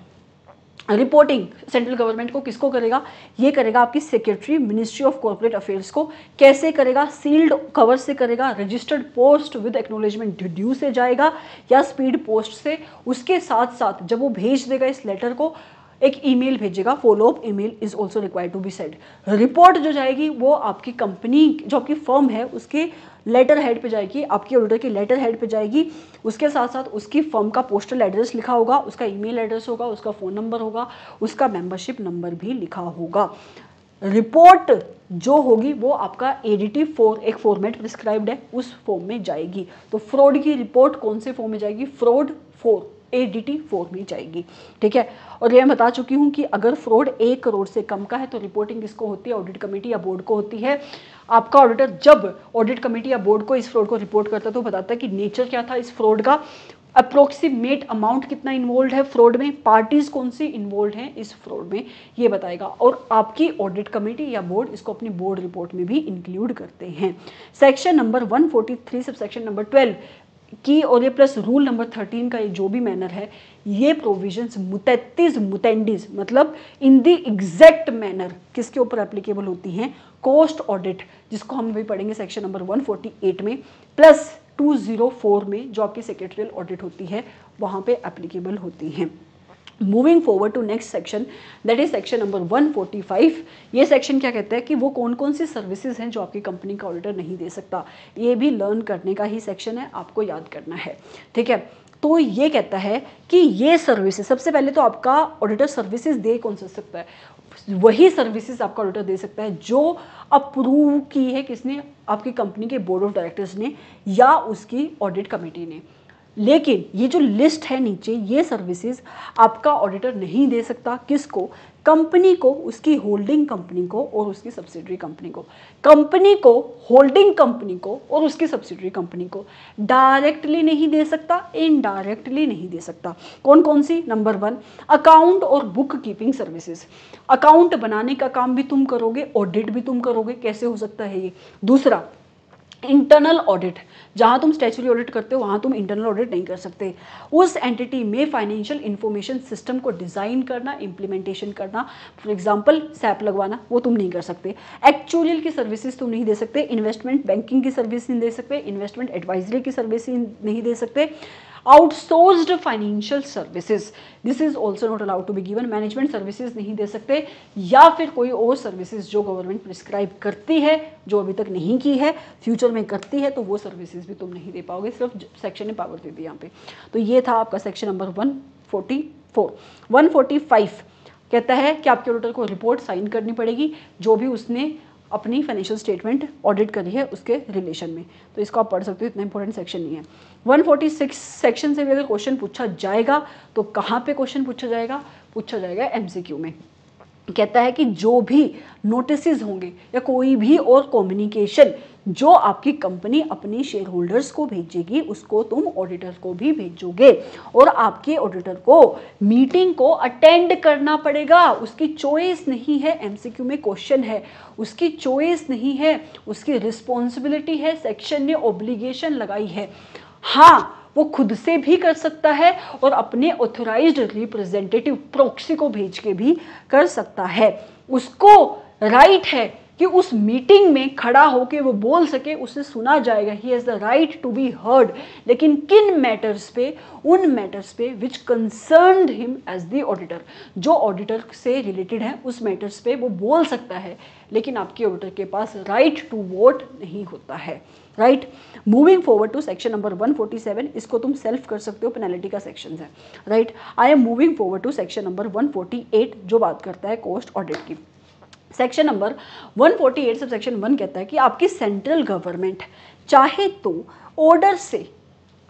Speaker 1: रिपोर्टिंग सेंट्रल गवर्नमेंट को किसको करेगा, ये करेगा आपकी secretary ministry of corporate affairs को। कैसे करेगा, सील्ड कवर से करेगा, registered post with acknowledgement due से जाएगा, या स्पीड पोस्ट से। उसके साथ साथ जब वो भेज देगा इस लेटर को, एक ईमेल भेजेगा, follow up email is also required to be send. Report जो जाएगी वो आपकी कंपनी, जो आपकी फर्म है, उसके लेटर हेड पे जाएगी, आपके ऑडिटर के लेटर हेड पे जाएगी। उसके साथ साथ उसकी फर्म का पोस्टल एड्रेस लिखा होगा, उसका ईमेल एड्रेस होगा, उसका फ़ोन नंबर होगा, उसका मेंबरशिप नंबर भी लिखा होगा। रिपोर्ट जो होगी वो आपका ADT 4 एक फॉर्मेट प्रिस्क्राइब्ड है, उस फॉर्म में जाएगी। तो फ्रॉड की रिपोर्ट कौन से फॉर्म में जाएगी, फ्रॉड 4 ADT 4 में जाएगी, ठीक है। और ये मैं बता चुकी हूँ कि अगर फ्रॉड 1 करोड़ से कम का है तो रिपोर्टिंग किसको होती है, ऑडिट कमेटी या बोर्ड को होती है। आपका ऑडिटर जब ऑडिट कमेटी या बोर्ड को इस फ्रॉड को रिपोर्ट करता है तो बताता है कि नेचर क्या था इस फ्रॉड का, अप्रोक्सीमेट अमाउंट कितना इन्वॉल्व है फ्रॉड में, पार्टीज कौन सी इन्वॉल्व हैं इस फ्रॉड में, ये बताएगा। और आपकी ऑडिट कमेटी या बोर्ड इसको अपनी बोर्ड रिपोर्ट में भी इंक्लूड करते हैं। Section number 143 sub section number 12 की और ये प्लस रूल नंबर 13 का ये जो भी मैनर है, ये प्रोविजंस मुतैत्तिज़ मुतेंडिज मतलब इन द एग्जैक्ट मैनर किसके ऊपर एप्लीकेबल होती हैं, कोस्ट ऑडिट, जिसको हम अभी पढ़ेंगे सेक्शन नंबर 148 में, प्लस 204 में जो आपकी सेक्रेटरियल ऑडिट होती है वहाँ पे एप्लीकेबल होती हैं। Moving forward to next section, that is section number 145। ये सेक्शन क्या कहता है कि वो कौन कौन सी सर्विसेज हैं जो आपकी कंपनी का ऑडिटर नहीं दे सकता। ये भी लर्न करने का ही सेक्शन है, आपको याद करना है, ठीक है। तो ये कहता है कि ये सर्विसेज, सबसे पहले तो आपका ऑडिटर सर्विसेज दे कौन सा सकता है, वही सर्विसेज आपका ऑडिटर दे सकता है जो अप्रूव की है किसने, आपकी कंपनी के बोर्ड ऑफ डायरेक्टर्स ने या उसकी ऑडिट कमेटी ने। लेकिन ये जो लिस्ट है नीचे, ये सर्विसेज आपका ऑडिटर नहीं दे सकता, किसको, कंपनी को, उसकी होल्डिंग कंपनी को और उसकी सब्सिडरी कंपनी को। कंपनी को, होल्डिंग कंपनी को और उसकी सब्सिडरी कंपनी को डायरेक्टली नहीं दे सकता, इनडायरेक्टली नहीं दे सकता। कौन कौन सी, नंबर 1 अकाउंट और बुक कीपिंग सर्विसेज, अकाउंट बनाने का काम भी तुम करोगे, ऑडिट भी तुम करोगे, कैसे हो सकता है ये। दूसरा इंटरनल ऑडिट, जहां तुम स्टैच्यूटरी ऑडिट करते हो वहां तुम इंटरनल ऑडिट नहीं कर सकते। उस एंटिटी में फाइनेंशियल इंफॉर्मेशन सिस्टम को डिजाइन करना, इंप्लीमेंटेशन करना, फॉर एग्जांपल सैप लगवाना, वो तुम नहीं कर सकते। एक्चुअलियल की सर्विसेज तुम नहीं दे सकते, इन्वेस्टमेंट बैंकिंग की सर्विस नहीं दे सकते, इन्वेस्टमेंट एडवाइजरी की सर्विस नहीं दे सकते। Outsourced financial services, this is also not allowed to be given, management services नहीं दे सकते, या फिर कोई और सर्विसेज जो गवर्नमेंट प्रिस्क्राइब करती है, जो अभी तक नहीं की है, फ्यूचर में करती है, तो वो सर्विसेज भी तुम नहीं दे पाओगे, सिर्फ सेक्शन ने पावर दे दी यहाँ पे। तो ये था आपका सेक्शन नंबर 144। 145 कहता है कि आपके ऑडिटर को रिपोर्ट साइन करनी पड़ेगी, जो भी उसने अपनी फाइनेंशियल स्टेटमेंट ऑडिट करी है उसके रिलेशन में। तो इसको आप पढ़ सकते हो, इतना इंपॉर्टेंट सेक्शन नहीं है। 146 सेक्शन से भी अगर क्वेश्चन पूछा जाएगा तो कहाँ पे क्वेश्चन पूछा जाएगा एमसीक्यू में। कहता है कि जो भी नोटिसेस होंगे या कोई भी और कम्युनिकेशन जो आपकी कंपनी अपनी शेयर होल्डर्स को भेजेगी उसको तुम ऑडिटर को भी भेजोगे, और आपके ऑडिटर को मीटिंग को अटेंड करना पड़ेगा। उसकी चॉइस नहीं है, एमसीक्यू में क्वेश्चन है, उसकी चॉइस नहीं है, उसकी रिस्पॉन्सिबिलिटी है, सेक्शन ने ऑब्लिगेशन लगाई है। हाँ, वो खुद से भी कर सकता है और अपने ऑथराइज्ड रिप्रेजेंटेटिव प्रॉक्सी को भेज के भी कर सकता है। उसको राइट है कि उस मीटिंग में खड़ा होकर वो बोल सके, उसे सुना जाएगा, he has the right to be heard. लेकिन किन मैटर्स पे? उन मैटर्स पे which concerned him as the auditor. जो ऑडिटर से रिलेटेड है उस मैटर्स पे वो बोल सकता है, लेकिन आपके ऑडिटर के पास राइट टू वोट नहीं होता है। Right, moving forward to section number 147, इसको तुम सेल्फ कर सकते हो, पेनल्टी का सेक्शन है। Right, I am moving forward to section number 148 जो बात करता है कॉस्ट ऑडिट की। सेक्शन नंबर 148 सब सेक्शन 1 कहता है कि आपकी सेंट्रल गवर्नमेंट चाहे तो ऑर्डर से,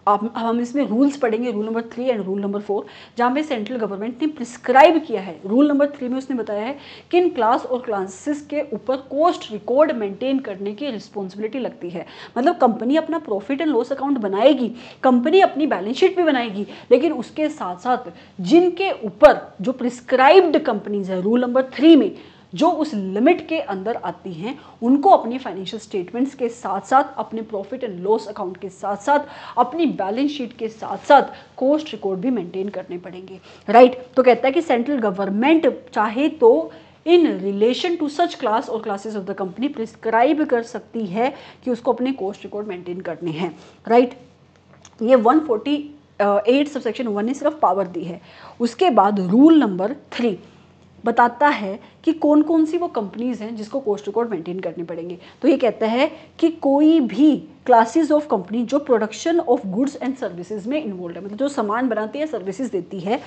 Speaker 1: हम इसमें रूल्स पढ़ेंगे, rule number 3 and rule number 4, जहाँ पे सेंट्रल गवर्नमेंट ने प्रिस्क्राइब किया है। रूल नंबर 3 में उसने बताया है कि इन क्लास और क्लासेस के ऊपर कॉस्ट रिकॉर्ड मेंटेन करने की रिस्पॉन्सिबिलिटी लगती है। मतलब कंपनी अपना प्रॉफिट एंड लॉस अकाउंट बनाएगी, कंपनी अपनी बैलेंस शीट भी बनाएगी, लेकिन उसके साथ साथ जिनके ऊपर जो प्रिस्क्राइब्ड कंपनीज है रूल नंबर 3 में, जो उस लिमिट के अंदर आती हैं, उनको अपनी फाइनेंशियल स्टेटमेंट्स के साथ साथ, अपने प्रॉफिट एंड लॉस अकाउंट के साथ साथ, अपनी बैलेंस शीट के साथ साथ कॉस्ट रिकॉर्ड भी मेंटेन करने पड़ेंगे। राइट, तो कहता है कि सेंट्रल गवर्नमेंट चाहे तो in relation to such class और classes of the company prescribe कर सकती है कि उसको अपने कॉस्ट रिकॉर्ड मेंटेन करने हैं। राइट, ये 148 सबसेक्शन 1 ने सिर्फ पावर दी है। उसके बाद रूल नंबर 3 बताता है कि कौन कौन सी वो कंपनीज हैं जिसको कॉस्ट रिकॉर्ड मेंटेन करने पड़ेंगे। तो ये कहता है कि कोई भी क्लासेस ऑफ कंपनी जो production of goods and services में इन्वॉल्व है, मतलब जो सामान बनाती है, सर्विसेज देती है,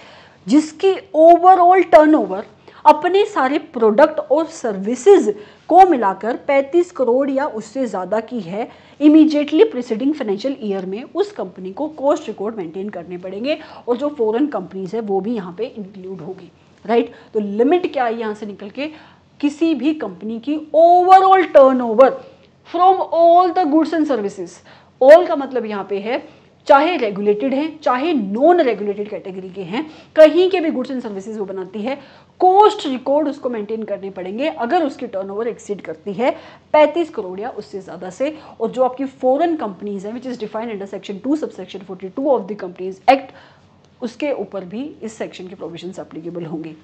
Speaker 1: जिसकी ओवरऑल टर्नओवर अपने सारे प्रोडक्ट और सर्विसेज को मिलाकर 35 करोड़ या उससे ज़्यादा की है, इमीडिएटली प्रीसीडिंग फाइनेंशियल ईयर में उस कंपनी को कॉस्ट रिकॉर्ड मेंटेन करने पड़ेंगे, और जो फॉरेन कंपनीज है वो भी यहाँ पे इंक्लूड होगी। राइट, तो लिमिट क्या है यहाँ से निकल के? किसी भी कंपनी की overall turnover from all the goods and services. All का मतलब यहाँ पे है चाहे रेगुलेटेड हैं चाहे नॉन रेगुलेटेड कैटेगरी के हैं, कहीं के भी गुड्स एंड सर्विसेज वो बनाती है, कॉस्ट रिकॉर्ड उसको मेंटेन करने पड़ेंगे अगर उसकी टर्नओवर एक्सीड करती है 35 करोड़ या उससे ज़्यादा से। और जो आपकी फॉरेन कंपनीज हैं which is defined under section 2 subsection 42 of the companies act, उसके ऊपर भी इस सेक्शन के प्रोविजंस एप्लीकेबल होंगी।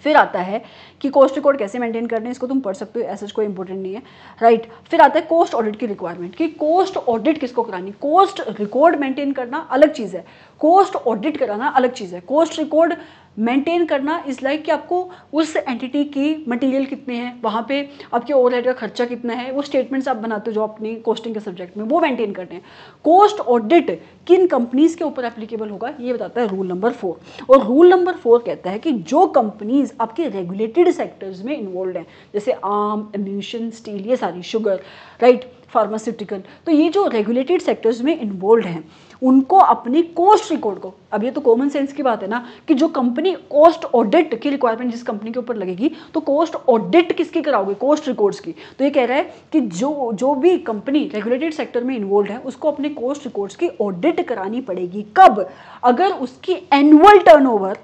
Speaker 1: फिर आता है कि कॉस्ट रिकॉर्ड कैसे मेंटेन करने हैं, इसको तुम पढ़ सकते हो, ऐसा कोई इंपॉर्टेंट नहीं है। राइट, फिर आता है कॉस्ट ऑडिट की रिक्वायरमेंट कि कॉस्ट ऑडिट किसको करानी। कॉस्ट रिकॉर्ड मेंटेन करना अलग चीज़ है, कॉस्ट ऑडिट कराना अलग चीज़ है। कॉस्ट रिकॉर्ड मेंटेन करना इज लाइक कि आपको उस एंटिटी की मटेरियल कितने हैं, वहाँ पे आपके ओवरहेड का खर्चा कितना है, वो स्टेटमेंट्स आप बनाते हो जो अपनी कॉस्टिंग के सब्जेक्ट में, वो मेंटेन करते हैं। कॉस्ट ऑडिट किन कंपनीज के ऊपर एप्लीकेबल होगा ये बताता है रूल नंबर 4। और रूल नंबर 4 कहता है कि जो कंपनीज आपके रेगुलेटेड सेक्टर्स में इन्वॉल्व हैं, जैसे आर्म, एम्यूनिशन, स्टील, ये सारी, शुगर, राइट, फार्मास्यूटिकल, तो ये जो रेगुलेटेड सेक्टर्स में इन्वॉल्व हैं उनको अपनी कॉस्ट रिकॉर्ड को, अब ये तो कॉमन सेंस की बात है ना कि जो कंपनी कॉस्ट ऑडिट की रिक्वायरमेंट जिस कंपनी के ऊपर लगेगी, तो कॉस्ट ऑडिट किसकी कराओगे? कॉस्ट रिकॉर्ड्स की। तो ये कह रहा है कि जो भी कंपनी रेगुलेटेड सेक्टर में इन्वॉल्व है उसको अपने कॉस्ट रिकॉर्ड्स की ऑडिट करानी पड़ेगी। कब? अगर उसकी एनुअल टर्नओवर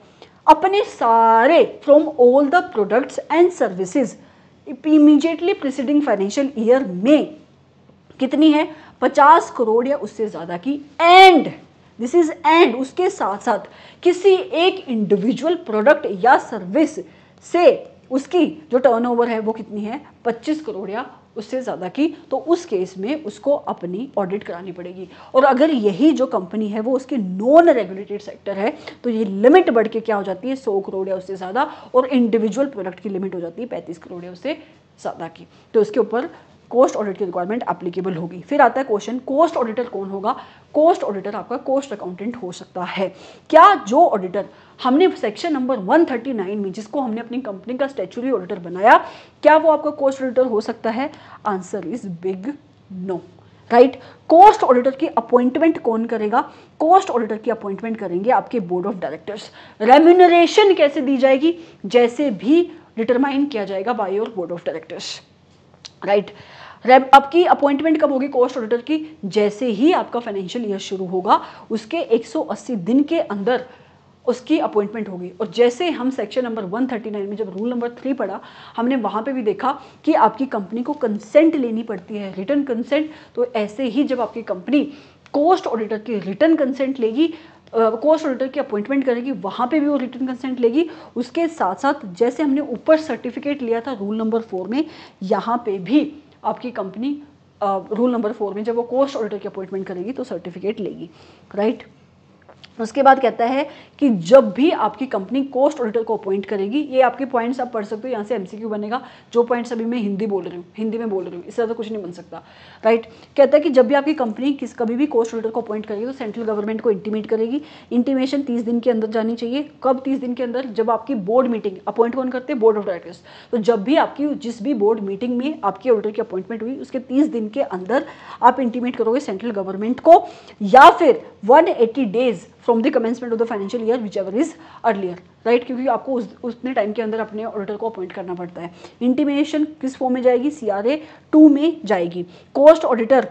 Speaker 1: अपने सारे from all the products and services immediately preceding financial year में कितनी है? 50 करोड़ या उससे ज़्यादा की। एंड दिस इज एंड उसके साथ साथ किसी एक इंडिविजुअल प्रोडक्ट या सर्विस से उसकी जो टर्नओवर है वो कितनी है? 25 करोड़ या उससे ज़्यादा की, तो उस केस में उसको अपनी ऑडिट करानी पड़ेगी। और अगर यही जो कंपनी है वो उसकी नॉन रेगुलेटेड सेक्टर है तो ये लिमिट बढ़ के क्या हो जाती है? 100 करोड़ या उससे ज़्यादा, और इंडिविजुअल प्रोडक्ट की लिमिट हो जाती है 35 करोड़ या उससे ज़्यादा की। तो इसके ऊपर कॉस्ट ऑडिट की रिक्वायरमेंट एप्लीकेबल होगी। फिर आता है क्वेश्चन, कॉस्ट ऑडिटर कौन होगा? कॉस्ट ऑडिटर आपका कॉस्ट अकाउंटेंट हो सकता है। क्या जो ऑडिटर हमने सेक्शन नंबर 139 में जिसको हमने अपनी कंपनी का स्टैट्यूटरी ऑडिटर बनाया, क्या वो आपका कॉस्ट ऑडिटर हो सकता है? Answer is big no, right. Cost auditor की अपॉइंटमेंट कौन करेगा? कॉस्ट ऑडिटर की अपॉइंटमेंट करेंगे आपके बोर्ड ऑफ डायरेक्टर्स। रेम्यूनरेशन कैसे दी जाएगी? जैसे भी डिटरमाइन किया जाएगा by your board of directors, right. आपकी अपॉइंटमेंट कब होगी कॉस्ट ऑडिटर की? जैसे ही आपका फाइनेंशियल ईयर शुरू होगा उसके 180 दिन के अंदर उसकी अपॉइंटमेंट होगी। और जैसे हम सेक्शन नंबर 139 में जब रूल नंबर 3 पढ़ा, हमने वहाँ पे भी देखा कि आपकी कंपनी को कंसेंट लेनी पड़ती है, रिटर्न कंसेंट। तो ऐसे ही जब आपकी कंपनी कॉस्ट ऑडिटर की रिटर्न कंसेंट लेगी, कॉस्ट ऑडिटर की अपॉइंटमेंट करेगी, वहाँ पे भी वो रिटर्न कंसेंट लेगी। उसके साथ साथ जैसे हमने ऊपर सर्टिफिकेट लिया था रूल नंबर 4 में, यहाँ पे भी आपकी कंपनी रूल नंबर 4 में जब वो कॉस्ट ऑडिटर की अपॉइंटमेंट करेगी तो सर्टिफिकेट लेगी, राइट। उसके बाद कहता है कि जब भी आपकी कंपनी कॉस्ट ऑडिटर को अपॉइंट करेगी, ये आपके पॉइंट्स आप पढ़ सकते हो, यहाँ से एमसीक्यू बनेगा। जो पॉइंट्स अभी मैं हिंदी में बोल रही हूँ, इससे ज़्यादा कुछ नहीं बन सकता, राइट। कहता है कि जब भी आपकी कंपनी कभी भी कॉस्ट ऑडिटर को अपॉइंट करेगी तो सेंट्रल गवर्नमेंट को इंटीमेट करेगी। इंटीमेशन 30 दिन के अंदर जानी चाहिए। कब 30 दिन के अंदर? जब आपकी बोर्ड मीटिंग, अपॉइंट कौन करते हैं? Board of directors. तो जब भी आपकी जिस भी बोर्ड मीटिंग में आपकी ऑडिटर की अपॉइंटमेंट हुई उसके 30 दिन के अंदर आप इंटीमेट करोगे सेंट्रल गवर्नमेंट को, या फिर 180 days from the commencement of the financial year which ever is earlier, right. क्योंकि आपको उतने टाइम के अंदर अपने ऑडिटर को अपॉइंट करना पड़ता है। इंटीमेशन किस फॉर्म में जाएगी? CRA 2 में जाएगी। कॉस्ट ऑडिटर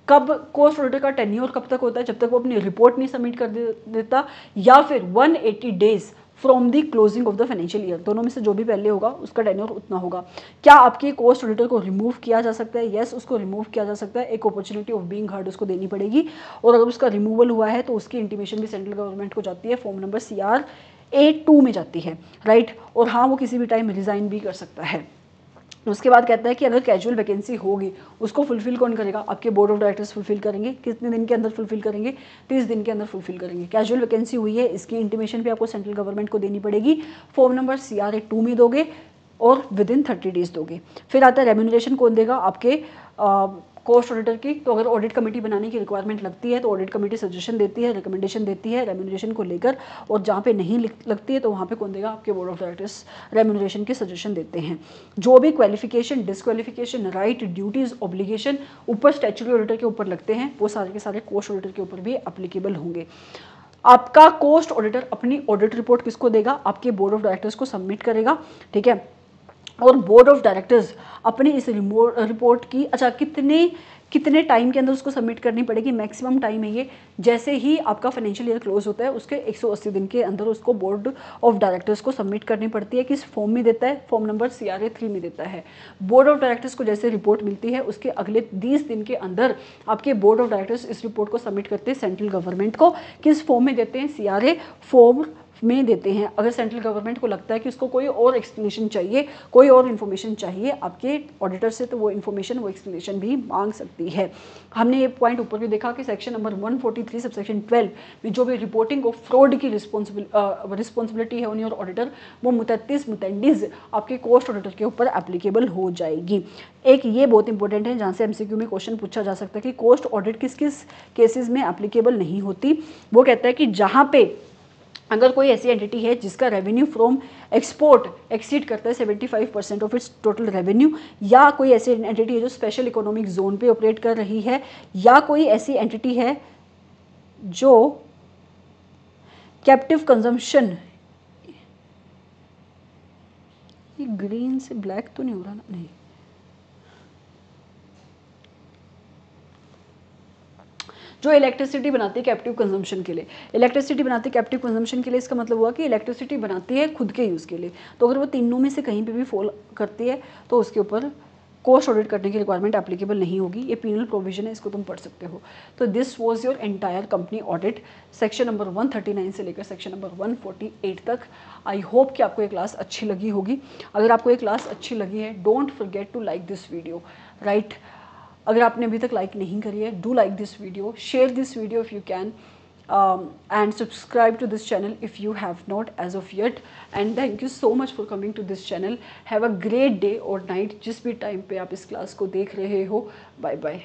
Speaker 1: का टेन्योर कब तक होता है? जब तक वो अपनी रिपोर्ट नहीं सबमिट कर देता, या फिर 180 days from the closing of the financial year. दोनों में से जो भी पहले होगा उसका टेन्योर उतना होगा। क्या आपके कॉस्ट ऑडिटर को रिमूव किया जा सकता है? यस, उसको रिमूव किया जा सकता है। एक अपॉर्चुनिटी ऑफ बीइंग हर्ड उसको देनी पड़ेगी, और अगर उसका रिमूवल हुआ है तो उसकी इंटीमेशन भी सेंट्रल गवर्नमेंट को जाती है, फॉर्म नंबर CRA 2 में जाती है, राइट। और हाँ, वो किसी भी टाइम रिजाइन भी कर सकता है। उसके बाद कहता है कि अगर कैजुअल वैकेंसी होगी उसको फुलफिल कौन करेगा? आपके बोर्ड ऑफ डायरेक्टर्स फुलफिल करेंगे। कितने दिन के अंदर फुलफिल करेंगे? 30 दिन के अंदर फुलफिल करेंगे। कैजुअल वैकेंसी हुई है, इसकी इंटीमेशन भी आपको सेंट्रल गवर्नमेंट को देनी पड़ेगी। फॉर्म नंबर CRA 2 में दोगे और विद इन 30 डेज दोगे। फिर आता है रेम्यूनरेशन कौन देगा? आपके कॉस्ट ऑडिटर की। तो अगर ऑडिट कमेटी बनाने की रिक्वायरमेंट लगती है तो ऑडिट कमेटी सजेशन देती है, रिकमेंडेशन देती है रेम्यूनरेशन को लेकर, और जहाँ पे नहीं लगती है तो वहाँ पे कौन देगा? आपके बोर्ड ऑफ डायरेक्टर्स रेम्यूनरेशन के सजेशन देते हैं। जो भी qualification, disqualification, right, duties, obligation ऊपर स्टैट्यूटरी ऑडिटर के ऊपर लगते हैं वो सारे के सारे कॉस्ट ऑडिटर के ऊपर भी एप्लीकेबल होंगे। आपका कॉस्ट ऑडिटर अपनी ऑडिट रिपोर्ट किसको देगा? आपके बोर्ड ऑफ डायरेक्टर्स को सबमिट करेगा, ठीक है। और बोर्ड ऑफ डायरेक्टर्स अपनी इस रिपोर्ट की कितने टाइम के अंदर उसको सबमिट करनी पड़ेगी? मैक्सिमम टाइम है ये, जैसे ही आपका फाइनेंशियल ईयर क्लोज होता है उसके 180 दिन के अंदर उसको बोर्ड ऑफ डायरेक्टर्स को सबमिट करनी पड़ती है। किस फॉर्म में देता है? फॉर्म नंबर CRA 3 में देता है। बोर्ड ऑफ डायरेक्टर्स को जैसे रिपोर्ट मिलती है उसके अगले 20 दिन के अंदर आपके बोर्ड ऑफ डायरेक्टर्स इस रिपोर्ट को सबमिट करते हैं सेंट्रल गवर्नमेंट को। किस फॉर्म में देते हैं? CRA फॉर्म में देते हैं। अगर सेंट्रल गवर्नमेंट को लगता है कि उसको कोई और एक्सप्लेनेशन चाहिए, कोई और इन्फॉर्मेशन चाहिए आपके ऑडिटर से, तो वो इन्फॉर्मेशन, वो एक्सप्लेनेशन भी मांग सकती है। हमने ये पॉइंट ऊपर भी देखा कि सेक्शन नंबर 143 सबसेक्शन 12 में जो भी रिपोर्टिंग ऑफ फ्रॉड की रिस्पॉन्सिबिलिटी है ऑन योर ऑडिटर, वो मुतअद्दिद आपके कॉस्ट ऑडिटर के ऊपर एप्लीकेबल हो जाएगी। एक ये बहुत इंपॉर्टेंट है जहाँ से MCQ में क्वेश्चन पूछा जा सकता है कि कॉस्ट ऑडिट किस किस केसेस में एप्लीकेबल नहीं होती। वो कहता है कि जहाँ पे अगर कोई ऐसी एंटिटी है जिसका रेवेन्यू फ्रॉम एक्सपोर्ट एक्सीड करता है 75% ऑफ इट्स टोटल रेवेन्यू, या कोई ऐसी एंटिटी है जो स्पेशल इकोनॉमिक जोन पे ऑपरेट कर रही है, या कोई ऐसी एंटिटी है जो कैप्टिव कंजम्पशन, ये ग्रीन से ब्लैक तो नहीं हो रहा ना? नहीं, जो इलेक्ट्रिसिटी बनाती है कैप्टिव कंजम्पशन के लिए, इलेक्ट्रिसिटी बनाती है कैप्टिव कंजम्पशन के लिए, इसका मतलब हुआ कि इलेक्ट्रिसिटी बनाती है खुद के यूज़ के लिए। तो अगर वो तीनों में से कहीं पे भी फॉल करती है तो उसके ऊपर कॉस्ट ऑडिट करने की रिक्वायरमेंट एप्लीकेबल नहीं होगी। ये पीनल प्रोविजन है, इसको तुम पढ़ सकते हो। तो this was your entire company audit, section number 139 से लेकर सेक्शन नंबर 148 तक। आई होप कि आपको ये क्लास अच्छी लगी होगी। अगर आपको ये क्लास अच्छी लगी है, don't forget to like this video, right. अगर आपने अभी तक लाइक नहीं करी है, do like this video, share this video if you can, and subscribe to this channel if you have not as of yet, and thank you so much for coming to this channel. Have a great day or night जिस भी टाइम पे आप इस क्लास को देख रहे हो। Bye bye.